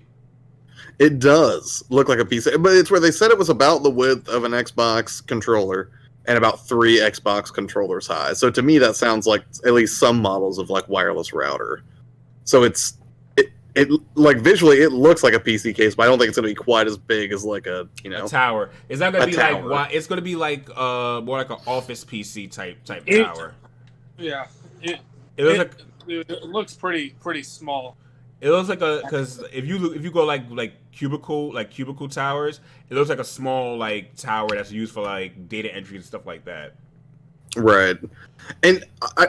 It does look like a PC, but it's where they said it was about the width of an Xbox controller and about 3 Xbox controllers high. So to me, that sounds like at least some models of like wireless router. So it like visually it looks like a PC case, but I don't think it's going to be quite as big as like a tower. It's not going to be tower. like it's going to be like more like an office PC type tower. Yeah, It looks like it looks pretty small. it looks like because if you go like cubicle towers, it looks like a small like tower that's used for like data entry and stuff like that. Right. And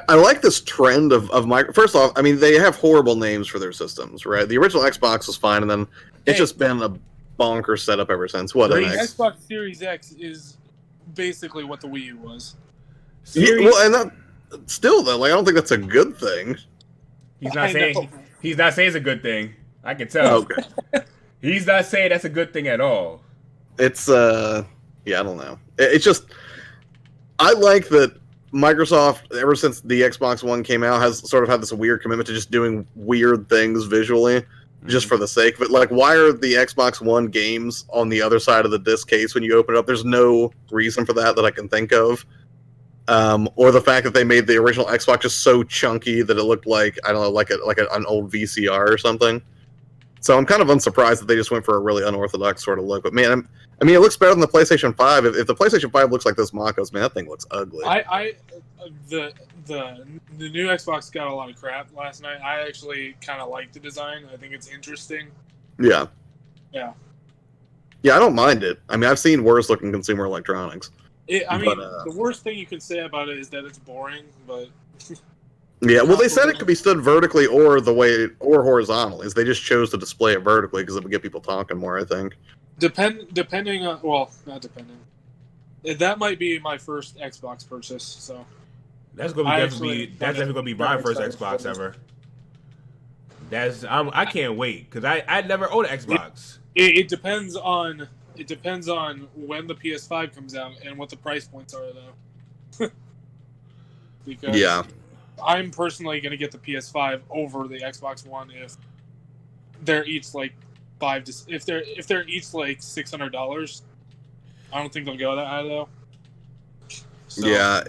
I like this trend of Microsoft. First off, I mean, they have horrible names for their systems, right? The original Xbox was fine, and then it's just been a bonker setup ever since. What, The NX? Xbox Series X is basically what the Wii U was. Well, and that, still, though, like, I don't think that's a good thing. He's not saying it's a good thing. I can tell. Okay. He's not saying that's a good thing at all. It's, yeah, I don't know. It's just, I like that Microsoft, ever since the Xbox One came out, has sort of had this weird commitment to just doing weird things visually, just for the sake of it. Like, why are the Xbox One games on the other side of the disc case when you open it up? There's no reason for that I can think of. Or the fact that they made the original Xbox just so chunky that it looked like, I don't know, like an old VCR or something. So I'm kind of unsurprised that they just went for a really unorthodox sort of look. But man, I mean, it looks better than the PlayStation 5. If the PlayStation 5 looks like this Machos, man, that thing looks ugly. The new Xbox got a lot of crap last night. I actually kind of like the design. I think it's interesting. Yeah. Yeah. Yeah, I don't mind it. I mean, I've seen worse looking consumer electronics. The worst thing you can say about it is that it's boring, but... Yeah, well, they said it could be stood vertically or horizontally. They just chose to display it vertically because it would get people talking more, I think. Depending on... Well, not depending. That might be my first Xbox purchase, so... That's definitely going to be my first Xbox ever. I can't wait, because I never owned an Xbox. It depends on when the PS5 comes out and what the price points are, though. Because yeah, I'm personally going to get the PS5 over the Xbox One if they're each like if they're each like $600. I don't think they'll go that high though. So. Yeah,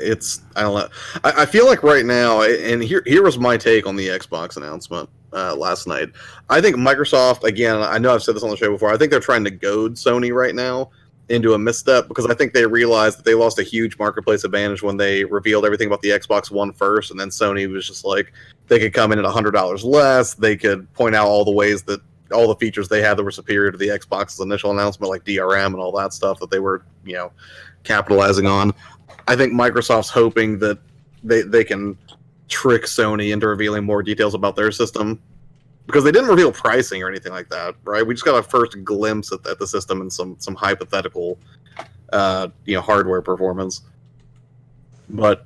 I don't know. I feel like right now, and here was my take on the Xbox announcement last night. I think Microsoft, again, I know I've said this on the show before, I think they're trying to goad Sony right now into a misstep because I think they realized that they lost a huge marketplace advantage when they revealed everything about the Xbox One first, and then Sony was just like they could come in at $100 less. They could point out all the ways that all the features they had that were superior to the Xbox's initial announcement, like DRM and all that stuff that they were, capitalizing on. I think Microsoft's hoping that they can trick Sony into revealing more details about their system because they didn't reveal pricing or anything like that, right? We just got a first glimpse at the system and some hypothetical, hardware performance. But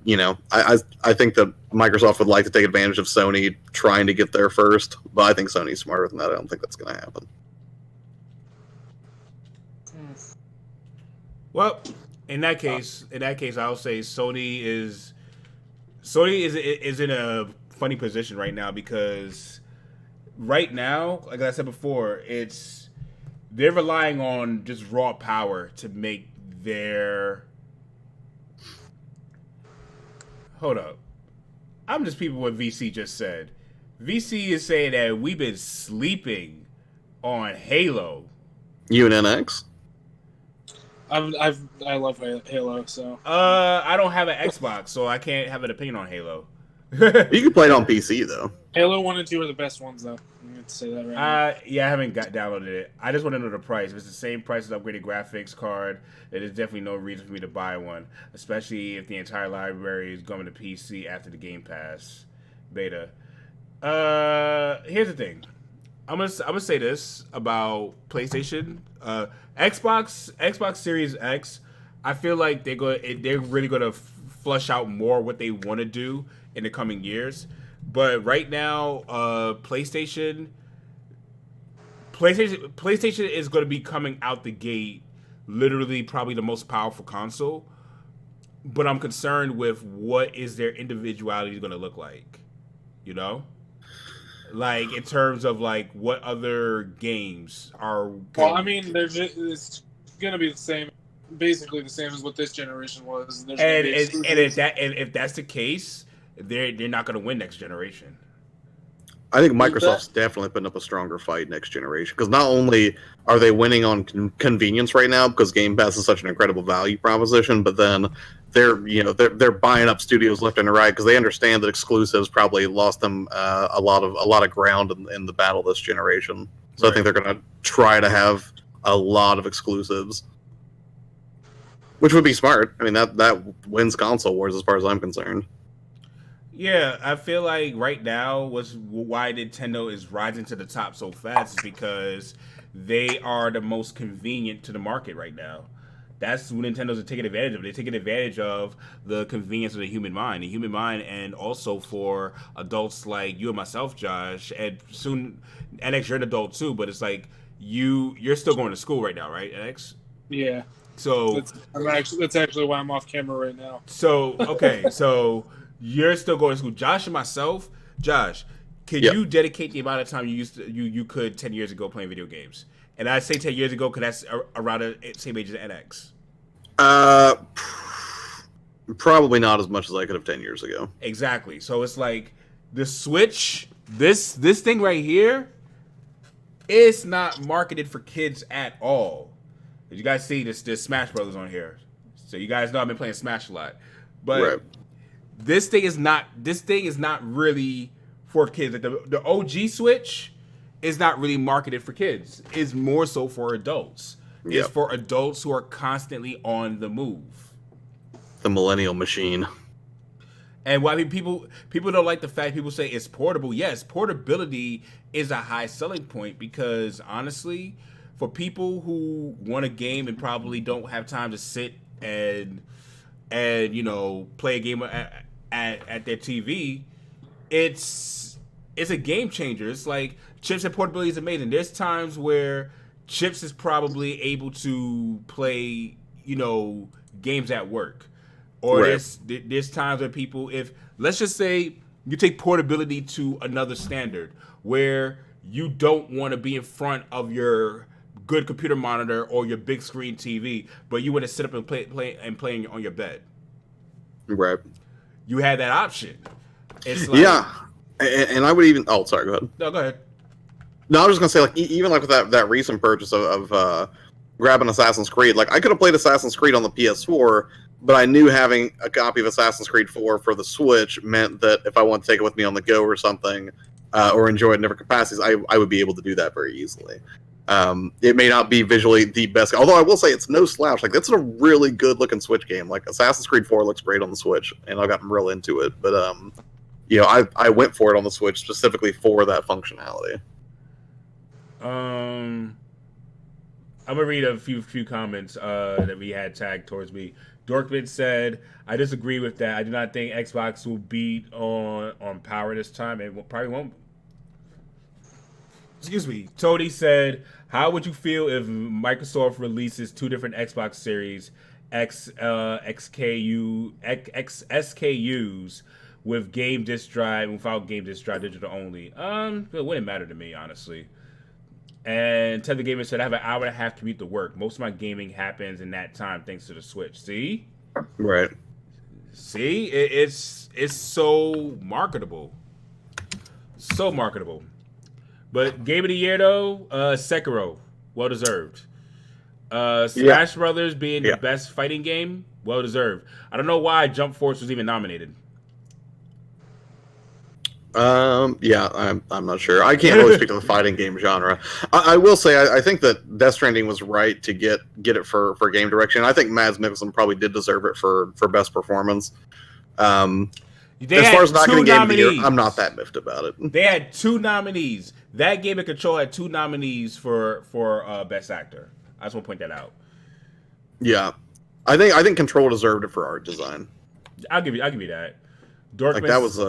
I think that Microsoft would like to take advantage of Sony trying to get there first, but I think Sony's smarter than that. I don't think that's going to happen. Well, in that case, I'll say Sony is in a funny position right now because right now, like I said before, they're relying on just raw power to make their. Hold up. I'm just peeping what VC just said. VC is saying that we've been sleeping on Halo. You and NX? I love Halo, so. I don't have an Xbox, so I can't have an opinion on Halo. You can play it on PC though. Halo 1 and 2 are the best ones, though. I'm going to say that right now. Yeah, I haven't downloaded it. I just want to know the price. If it's the same price as upgraded graphics card, there's definitely no reason for me to buy one, especially if the entire library is going to PC after the Game Pass beta. Here's the thing. I'm gonna say this about PlayStation, Xbox Series X. I feel like they're really gonna flush out more what they want to do in the coming years. But right now, PlayStation is going to be coming out the gate, literally probably the most powerful console. But I'm concerned with what is their individuality going to look like, like in terms of like what other games are. Well, I mean, it's going to be the same, basically the same as what this generation was. And if that's the case, they're not going to win next generation. I think Microsoft's definitely putting up a stronger fight next generation because not only are they winning on convenience right now because Game Pass is such an incredible value proposition, but then they're buying up studios left and right because they understand that exclusives probably lost them a lot of ground in the battle this generation. So right. I think they're going to try to have a lot of exclusives, which would be smart. I mean that wins console wars as far as I'm concerned. Yeah, I feel like right now why Nintendo is rising to the top so fast is because they are the most convenient to the market right now. That's what Nintendo's taking advantage of. They're taking advantage of the convenience of the human mind, and also for adults like you and myself, Josh, and soon, NX, you're an adult too, but it's like you're still going to school right now, right, NX? Yeah. So that's actually why I'm off camera right now. So okay, so. You're still going to school. Josh and myself, Josh, can you dedicate the amount of time you could 10 years ago playing video games? And I say 10 years ago because that's around the same age as NX. Probably not as much as I could have 10 years ago. Exactly. So it's like the Switch, this thing right here, it's not marketed for kids at all. You guys see this Smash Brothers on here. So you guys know I've been playing Smash a lot. But right. This thing is not really for kids. Like the OG Switch is not really marketed for kids. It's more so for adults. Yep. It's for adults who are constantly on the move. The millennial machine. And why people don't like the fact people say it's portable. Yes, portability is a high selling point because honestly, for people who want a game and probably don't have time to sit and play a game at their TV, it's a game changer. It's like chips and portability is amazing. There's times where chips is probably able to play games at work, or right. there's times where people, if let's just say you take portability to another standard where you don't want to be in front of your good computer monitor or your big screen TV, but you want to sit up and play on your bed. Right. You had that option. It's like, yeah, and I would even. Oh, sorry. Go ahead. No, go ahead. No, I was just gonna say, like, even like with that recent purchase of grab an Assassin's Creed. Like, I could have played Assassin's Creed on the PS4, but I knew having a copy of Assassin's Creed 4 for the Switch meant that if I want to take it with me on the go or something, or enjoy it in different capacities, I would be able to do that very easily. It may not be visually the best, although I will say it's no slouch. Like, that's a really good looking Switch game. Like, Assassin's Creed 4 looks great on the Switch, and I've gotten real into it. But I went for it on the Switch specifically for that functionality. I'm gonna read a few comments that we had tagged towards me. Dorkman said, "I disagree with that. I do not think Xbox will beat on power this time. It probably won't." Excuse me. Tony said, "How would you feel if Microsoft releases two different Xbox Series SKUs with game disc drive without game disc drive digital only?" It wouldn't matter to me, honestly. And Ted the Gamer said, "I have an hour and a half commute to work. Most of my gaming happens in that time thanks to the Switch." See? Right. See? It's so marketable. So marketable. But Game of the Year, though, Sekiro. Well deserved. Smash Brothers being the best fighting game. Well deserved. I don't know why Jump Force was even nominated. I'm not sure. I can't really speak to the fighting game genre. I will say I think that Death Stranding was right to get it for game direction. I think Mads Mikkelsen probably did deserve it for best performance. As far as not getting Game of the Year, I'm not that miffed about it. They had 2 nominees. That Game of Control had 2 nominees for Best Actor. I just want to point that out. Yeah, I think Control deserved it for art design. I'll give you that. Dorkman, like that was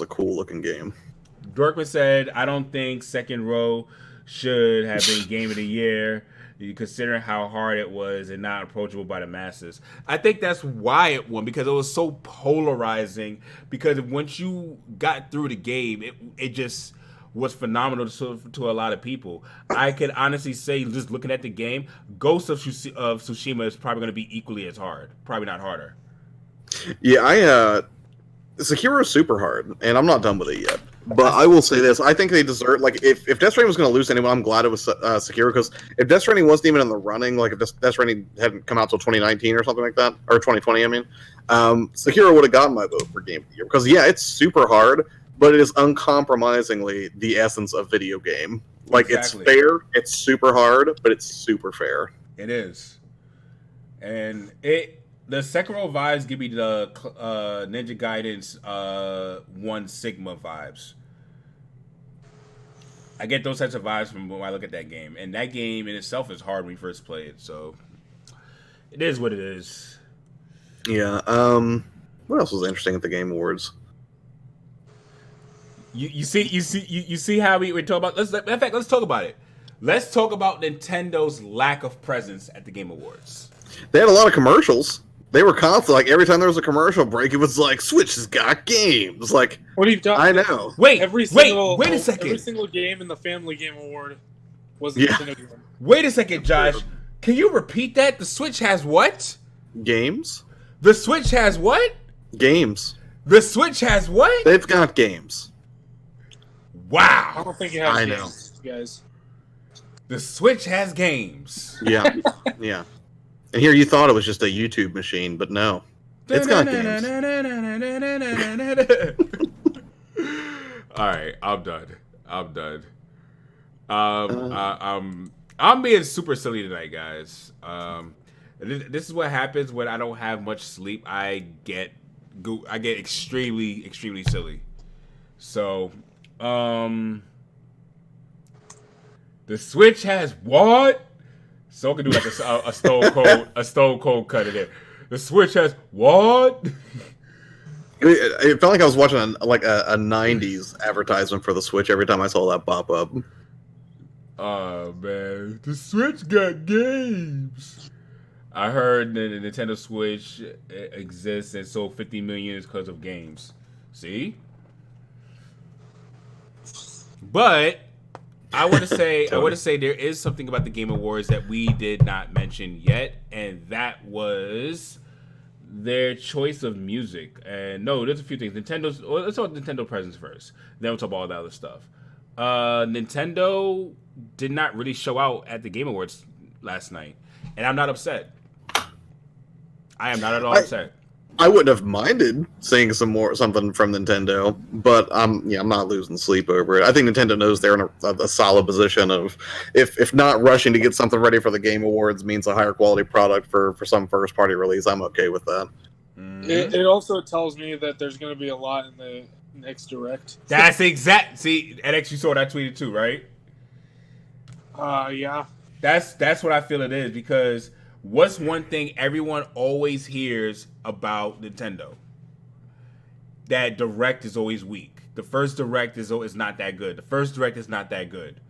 a cool looking game. Dorkman said, "I don't think Second Row should have been Game of the Year, considering how hard it was and not approachable by the masses." I think that's why it won, because it was so polarizing. Because once you got through the game, it just was phenomenal to a lot of people. I could honestly say, just looking at the game, Ghost of Tsushima is probably going to be equally as hard, probably not harder. Yeah, Sekiro's super hard, and I'm not done with it yet. But I will say this: I think they deserve. Like, if Death Stranding was going to lose anyone, I'm glad it was Sekiro, because if Death Stranding wasn't even in the running, like if Death Stranding hadn't come out till 2019 or something like that, or 2020, I mean, Sekiro would have gotten my vote for Game of the Year, because it's super hard, but it is uncompromisingly the essence of video game. Like, exactly. It's fair, it's super hard, but it's super fair. It is, and the Sekiro vibes give me the Ninja Gaiden 1 Sigma vibes. I get those types of vibes from when I look at that game. And that game in itself is hard when you first play it. So, it is what it is. Yeah. What else was interesting at the Game Awards? You see how we talk about... In fact, let's talk about it. Let's talk about Nintendo's lack of presence at the Game Awards. They had a lot of commercials. They were constant. Like, every time there was a commercial break, it was like, Switch has got games. Like, what have you done? I know. Wait a second. Every single game in the Family Game Award was a Nintendo game. Wait a second, Josh. Can you repeat that? The Switch has what? Games. The Switch has what? Games. The Switch has what? They've got games. Wow. I don't think it has games, guys. The Switch has games. Yeah. Yeah. And here you thought it was just a YouTube machine, but no. It's got games. Alright, I'm done. I'm being super silly tonight, guys. This is what happens when I don't have much sleep. I get extremely, extremely silly. So, the Switch has what? So I can do like a stone cold cut in there. The Switch has what? It felt like I was watching a 90s advertisement for the Switch every time I saw that pop up. Oh man, the Switch got games. I heard that the Nintendo Switch exists and sold 50 million because of games. See? But I want to say there is something about the Game Awards that we did not mention yet, and that was their choice of music. And no, there's a few things. Let's talk Nintendo presence first. Then we'll talk about all that other stuff. Nintendo did not really show out at the Game Awards last night. and I'm not upset. I am not at all upset. I wouldn't have minded seeing something from Nintendo, but I'm not losing sleep over it. I think Nintendo knows they're in a solid position of, if not rushing to get something ready for the Game Awards means a higher quality product for some first party release, I'm okay with that. Mm-hmm. It also tells me that there's going to be a lot in the next Direct. That's exact. See, NX, you saw what I tweeted too, right? Yeah. That's what I feel it is, because what's one thing everyone always hears about Nintendo? That Direct is always weak. The first Direct is not that good. The first Direct is not that good.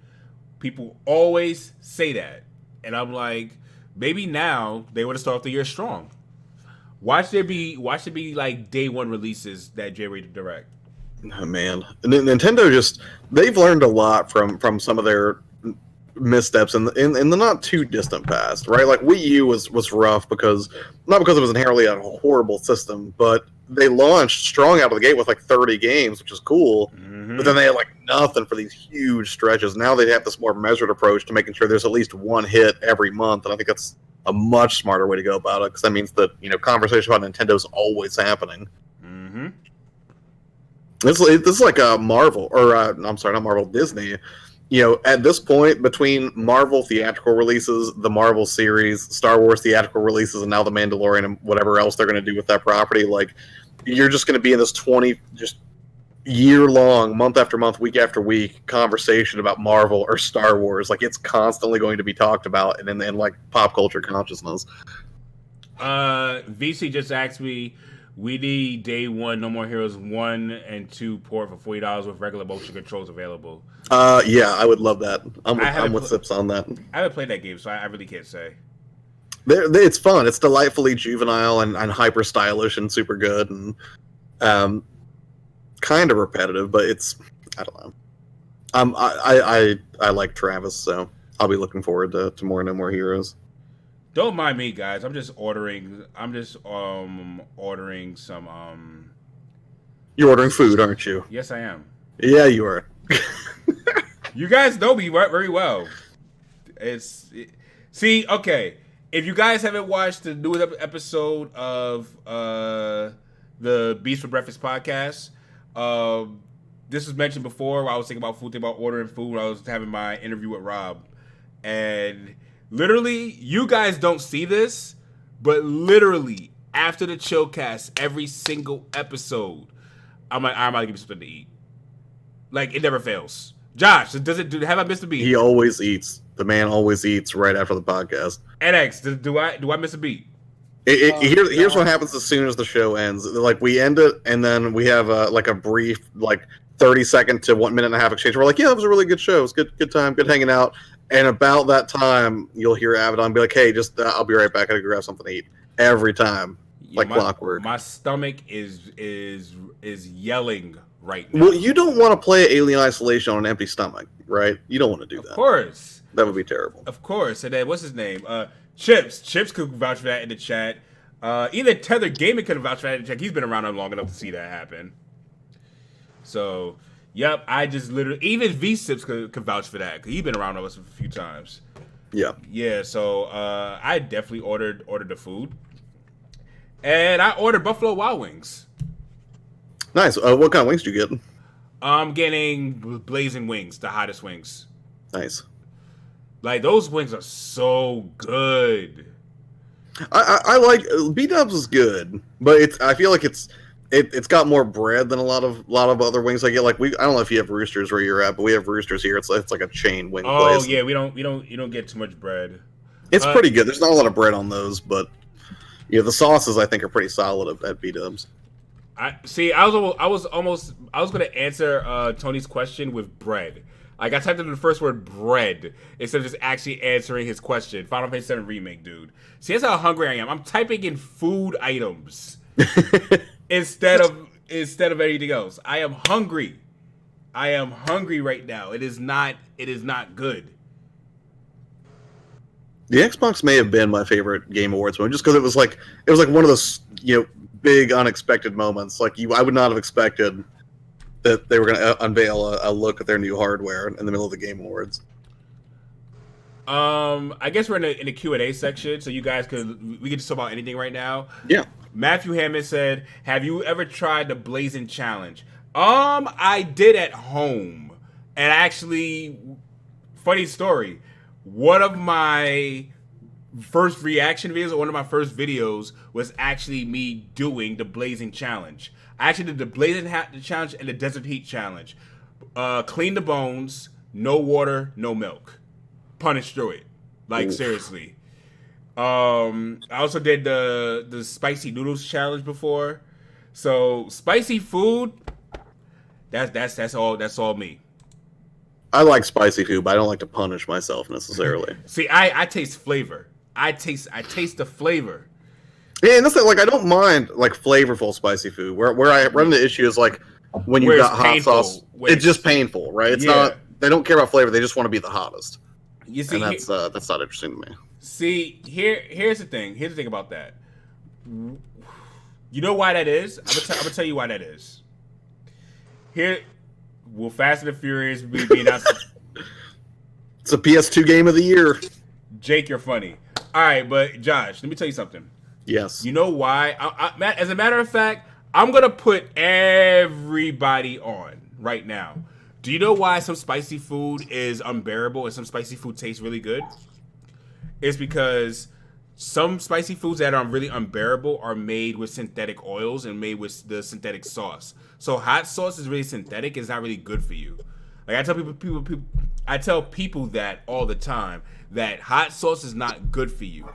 People always say that. And I'm like, maybe now they would have started the year strong. Watch there be like day one releases that generated Direct. Oh, man. Nintendo they've learned a lot from some of their missteps in the not too distant past, right? Like Wii U was rough not because it was inherently a horrible system, but they launched strong out of the gate with like 30 games, which is cool. Mm-hmm. But then they had like nothing for these huge stretches. Now they have this more measured approach to making sure there's at least one hit every month, and I think that's a much smarter way to go about it, because that means that conversation about Nintendo's always happening. Mm-hmm. This is like a Marvel, or I'm sorry, not Marvel, Disney. At this point, between Marvel theatrical releases, the Marvel series, Star Wars theatrical releases, and now The Mandalorian and whatever else they're going to do with that property, like, you're just going to be in this 20, just year-long, month after month, week after week conversation about Marvel or Star Wars. Like, it's constantly going to be talked about and in like, pop culture consciousness. VC just asked me, we need day one No More Heroes 1 and 2 port for $40 with regular motion controls available. Yeah, I would love that. I'm with Sips on that. I haven't played that game, so I really can't say. It's fun. It's delightfully juvenile and hyper stylish and super good, and kind of repetitive, but I don't know. I like Travis, so I'll be looking forward to more No More Heroes. Don't mind me, guys. I'm just ordering some. You're ordering food, aren't you? Yes, I am. Yeah, you are. You guys know me very well. See, okay. If you guys haven't watched the newest episode of the Beast for Breakfast podcast, this was mentioned before. Where I was thinking about ordering food. I was having my interview with Rob, and literally, you guys don't see this, but literally after the Chillcast, every single episode, I'm like, I'm about to give you something to eat. Like, it never fails. Josh, have I missed a beat? He always eats. The man always eats right after the podcast. NX, do I miss a beat? Here's what happens as soon as the show ends. Like, we end it, and then we have a brief 30-second to 1 minute and a half exchange. We're like, yeah, that was a really good show. It was good time, good hanging out. And about that time, you'll hear Avidan be like, hey, just I'll be right back. I gotta grab something to eat. Every time, clockwork. My stomach is yelling right now. Well, you don't want to play Alien Isolation on an empty stomach, right? You don't want to do that. Of course. That would be terrible. Of course. And then, what's his name? Chips. Chips could vouch for that in the chat. Even Tether Gaming could vouch for that in the chat. He's been around long enough to see that happen. So, yep, I just literally... Even V-Sips could vouch for that, because he's been around us a few times. Yeah. Yeah, so I definitely ordered the food. And I ordered Buffalo Wild Wings. Nice. What kind of wings do you get? I'm getting blazing wings, the hottest wings. Nice. Like, those wings are so good. I like B-Dubs is good, but I feel like it's got more bread than a lot of other wings I get. Like, I don't know if you have Roosters where you're at, but we have Roosters here. It's like a chain wing place. Oh yeah, you don't get too much bread. It's pretty good. There's not a lot of bread on those, but the sauces I think are pretty solid at B-Dubs. I was gonna answer Tony's question with bread. Like, I typed in the first word bread instead of just actually answering his question. Final Fantasy VII Remake, dude. See, that's how hungry I am. I'm typing in food items instead of anything else. I am hungry. I am hungry right now. It is not good. The Xbox may have been my favorite Game Awards one, just because it was like one of those big unexpected moments. Like, I would not have expected that they were going to unveil a look at their new hardware in the middle of the Game Awards. I guess we're in the Q&A section, so you guys we can just talk about anything right now. Yeah. Matthew Hammond said, "Have you ever tried the Blazing Challenge?" I did at home, and actually, funny story. One of my first reaction videos, or one of my first videos, was actually me doing the Blazing Challenge. I actually did the Blazing Challenge and the Desert Heat Challenge. Clean the bones, no water, no milk. Punish through it. Like, seriously. I also did the spicy noodles challenge before. So spicy food, that's all me. I like spicy food, but I don't like to punish myself necessarily. See, I taste flavor. I taste the flavor. Yeah, and that's like I don't mind like flavorful spicy food. Where I run the issue is like when you got hot sauce, it's just painful, right? It's not. They don't care about flavor. They just want to be the hottest. You see, and that's not interesting to me. See, here's the thing. Here's the thing about that. You know why that is? I'm gonna tell you why that is. Here, will Fast and the Furious be announced? It's a PS2 game of the year. Jake, you're funny. All right, but Josh, let me tell you something. Yes. You know why? As a matter of fact, I'm gonna put everybody on right now. Do you know why some spicy food is unbearable and some spicy food tastes really good? It's because some spicy foods that are really unbearable are made with synthetic oils and made with the synthetic sauce. So hot sauce is really synthetic. It's not really good for you. Like I tell people that all the time, that hot sauce is not good for you.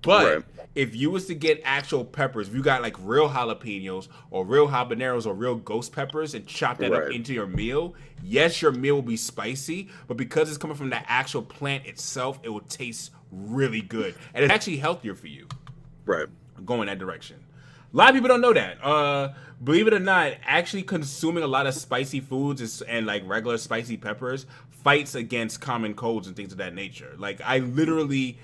But if you was to get actual peppers, if you got like real jalapenos or real habaneros or real ghost peppers and chop that up into your meal, yes, your meal will be spicy, but because it's coming from the actual plant itself, it will taste really good. And it's actually healthier for you. Right. Going that direction. A lot of people don't know that. Believe it or not, actually consuming a lot of spicy foods and like regular spicy peppers fights against common colds and things of that nature. Like I literally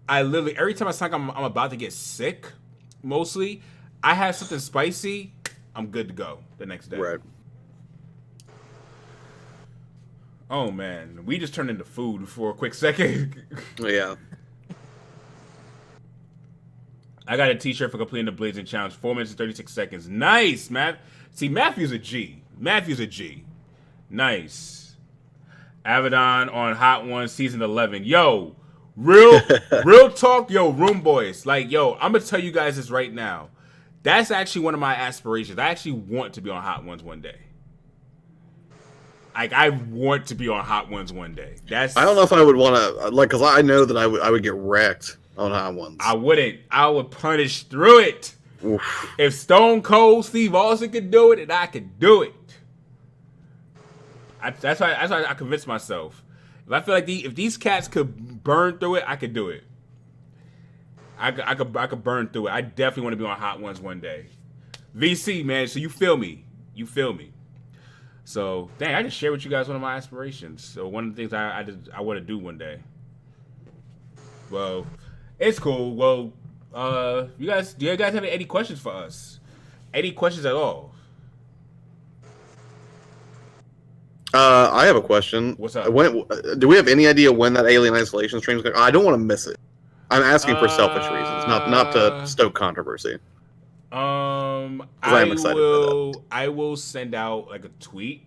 every time I sound like I'm about to get sick, mostly, I have something spicy, I'm good to go the next day. Right. Oh man, we just turned into food for a quick second. Yeah. I got a t-shirt for completing the Blazing Challenge. 4 minutes and 36 seconds. Nice, Matt. See, Matthew's a G. Nice. Avidan on Hot Ones Season 11. Yo, real talk, yo, room boys. Like, yo, I'm going to tell you guys this right now. That's actually one of my aspirations. I actually want to be on Hot Ones one day. Like, I want to be on Hot Ones one day. I don't know if I would want to, like, because I know that I would get wrecked on Hot Ones. I wouldn't. I would punish through it. Oof. If Stone Cold Steve Austin could do it, then I could do it. That's why I convinced myself. If I feel like if these cats could burn through it, I could do it. I could burn through it. I definitely want to be on Hot Ones one day. VC, man. So you feel me? So dang, I just shared with you guys one of my aspirations. So one of the things I want to do one day. Well, it's cool. Well, do you guys have any questions for us? Any questions at all? I have a question. What's up? Do we have any idea when that Alien Isolation stream is going? I don't want to miss it. I'm asking for selfish reasons, not to stoke controversy. I'm excited for that. I will send out like a tweet.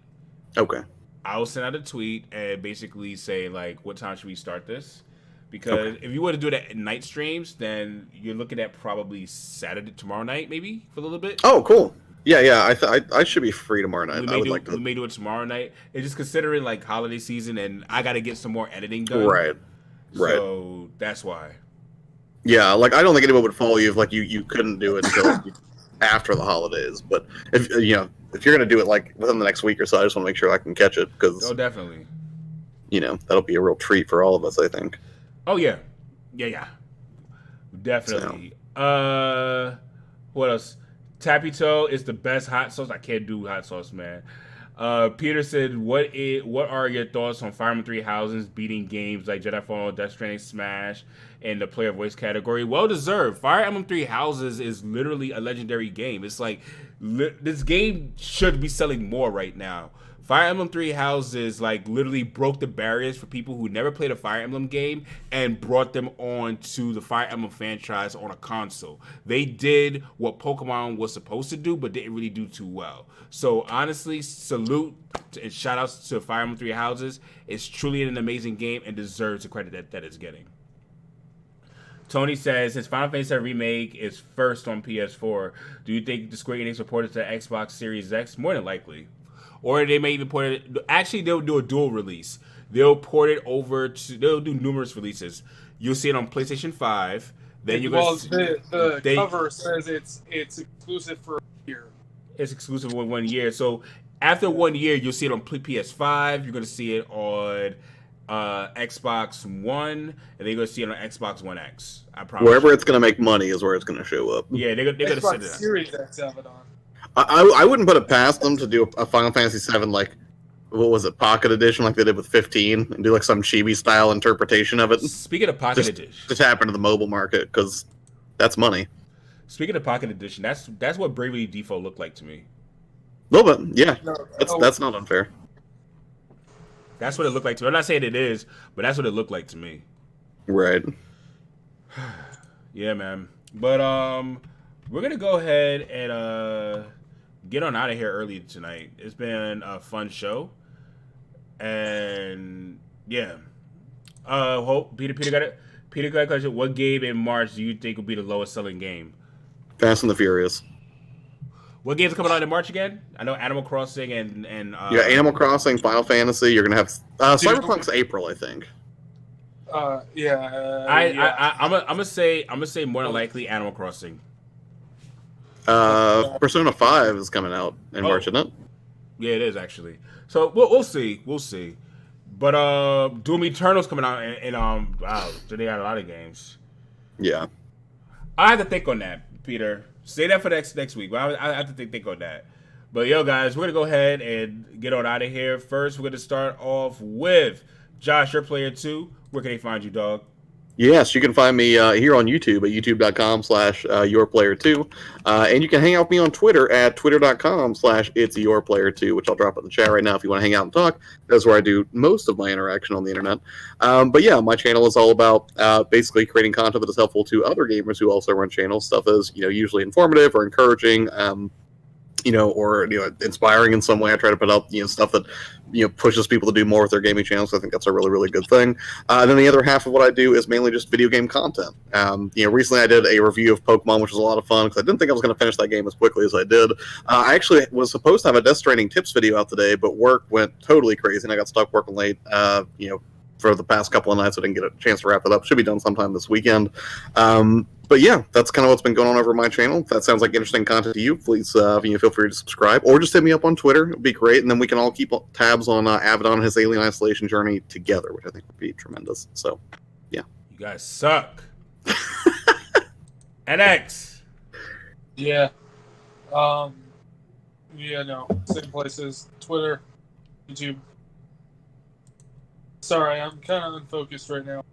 Okay. I will send out a tweet and basically say like, what time should we start this? Because if you were to do it at night streams, then you're looking at probably Saturday, tomorrow night, maybe for a little bit. Oh, cool. Yeah. I should be free tomorrow night. We may do it tomorrow night. It's just considering like holiday season, and I got to get some more editing done. Right. So that's why. Yeah, like I don't think anyone would follow you if like you couldn't do it until after the holidays. But if if you're gonna do it like within the next week or so, I just want to make sure I can catch it because definitely. That'll be a real treat for all of us, I think. Oh yeah, definitely. So. What else? Tappy Toe is the best hot sauce. I can't do hot sauce, man. Peter said, "What are your thoughts on Fire Emblem Three Houses beating games like Jedi Fallen Order, Death Stranding, Smash, in the player voice category? Well deserved. Fire Emblem Three Houses is literally a legendary game. It's like this game should be selling more right now. Fire Emblem Three Houses like literally broke the barriers for people who never played a Fire Emblem game and brought them on to the Fire Emblem franchise on a console. They did what Pokemon was supposed to do, but didn't really do too well. So honestly, salute and shout outs to Fire Emblem Three Houses. It's truly an amazing game and deserves the credit that it's getting. Tony says his Final Fantasy VII Remake is first on PS4. Do you think the Square Enix will port it to Xbox Series X? More than likely. Or they may even port it. Actually, they'll do a dual release. They'll port it over to. They'll do numerous releases. You'll see it on PlayStation 5. Then you're going to. The cover says it's exclusive for a year. It's exclusive for 1 year. So after 1 year, you'll see it on PS5. You're going to see it on Xbox One, and then you're going to see it on Xbox One X. I promise. Wherever it's going to make money is where it's going to show up. Yeah, they're going to send it. Xbox Series X Avidan. I wouldn't put it past them to do a Final Fantasy VII, like, what was it, Pocket Edition, like they did with 15, and do like some chibi-style interpretation of it. Speaking of Pocket Edition. To tap into the mobile market, because that's money. Speaking of Pocket Edition, that's what Bravely Default looked like to me. A little bit, yeah. That's not unfair. That's what it looked like to me. I'm not saying it is, but that's what it looked like to me. Right. Yeah, man. But we're gonna go ahead and get on out of here early tonight. It's been a fun show, and yeah. Hope Peter got it. Peter got a question. What game in March do you think will be the lowest selling game? Fast and the Furious. What games are coming out in March again? I know Animal Crossing and yeah, Animal Crossing, Final Fantasy. You're gonna have Cyberpunk's April, I think. Yeah. I'm gonna say more than likely Animal Crossing. Persona 5 is coming out in March, isn't it? Yeah, it is actually. So we'll see. But Doom Eternal's coming out, and wow, they got a lot of games. Yeah, I have to think on that, Peter. Say that for next week. But I have to think on that. But yo, guys, we're gonna go ahead and get on out of here. First, we're gonna start off with Josh, your player 2. Where can they find you, dog? Yes, you can find me here on YouTube at youtube.com/yourplayer2. And you can hang out with me on Twitter at twitter.com/itsyourplayer2, which I'll drop in the chat right now if you want to hang out and talk. That's where I do most of my interaction on the internet. But yeah, my channel is all about basically creating content that is helpful to other gamers who also run channels. Stuff is, usually informative or encouraging, or inspiring in some way. I try to put out stuff that pushes people to do more with their gaming channels. I think that's a really, really good thing. And then the other half of what I do is mainly just video game content. Recently I did a review of Pokemon, which was a lot of fun because I didn't think I was going to finish that game as quickly as I did. I actually was supposed to have a Death Stranding tips video out today, but work went totally crazy and I got stuck working late. For the past couple of nights, I didn't get a chance to wrap it up. Should be done sometime this weekend. But yeah, that's kind of what's been going on over my channel. If that sounds like interesting content to you, please feel free to subscribe or just hit me up on Twitter. It'd be great, and then we can all keep tabs on Avidan and his alien isolation journey together, which I think would be tremendous. So, yeah. You guys suck. NX. Yeah. Same places. Twitter, YouTube. Sorry, I'm kind of unfocused right now.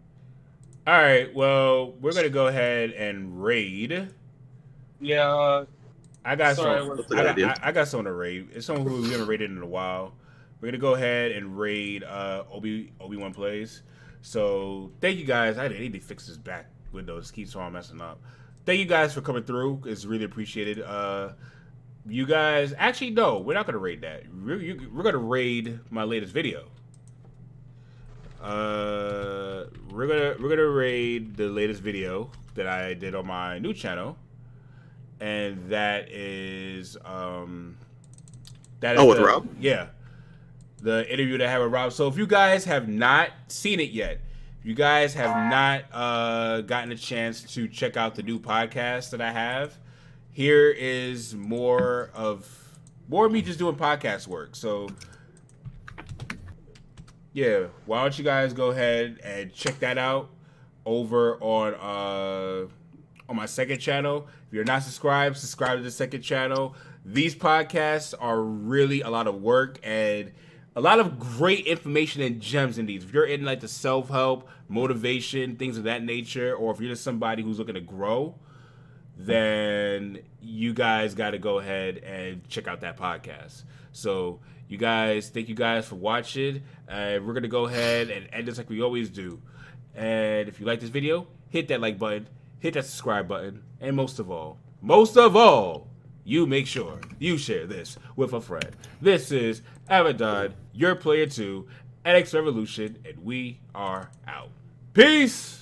All right, well, we're going to go ahead and raid. Yeah. I got someone to raid. It's someone who we haven't raided in a while. We're going to go ahead and raid Obi-Wan Plays. So, thank you guys. I need to fix this back window. It keeps on messing up. Thank you guys for coming through. It's really appreciated. You guys... Actually, no. We're not going to raid that. We're going to raid my latest video. We're gonna raid the latest video that I did on my new channel, and that is with Rob? Yeah, the interview that I had with Rob. So if you guys have not seen it yet, if you guys have not gotten a chance to check out the new podcast that I have, here is more of me just doing podcast work. So yeah, why don't you guys go ahead and check that out over on my second channel. If you're not subscribed, subscribe to the second channel. These podcasts are really a lot of work and a lot of great information and gems in these. If you're in like the self-help, motivation, things of that nature, or if you're just somebody who's looking to grow, then you guys got to go ahead and check out that podcast. So you guys, thank you guys for watching. We're going to go ahead and end this like we always do. And if you like this video, hit that like button, hit that subscribe button, and most of all, you make sure you share this with a friend. This is Avidan, your player 2, NX Revolution, and we are out. Peace!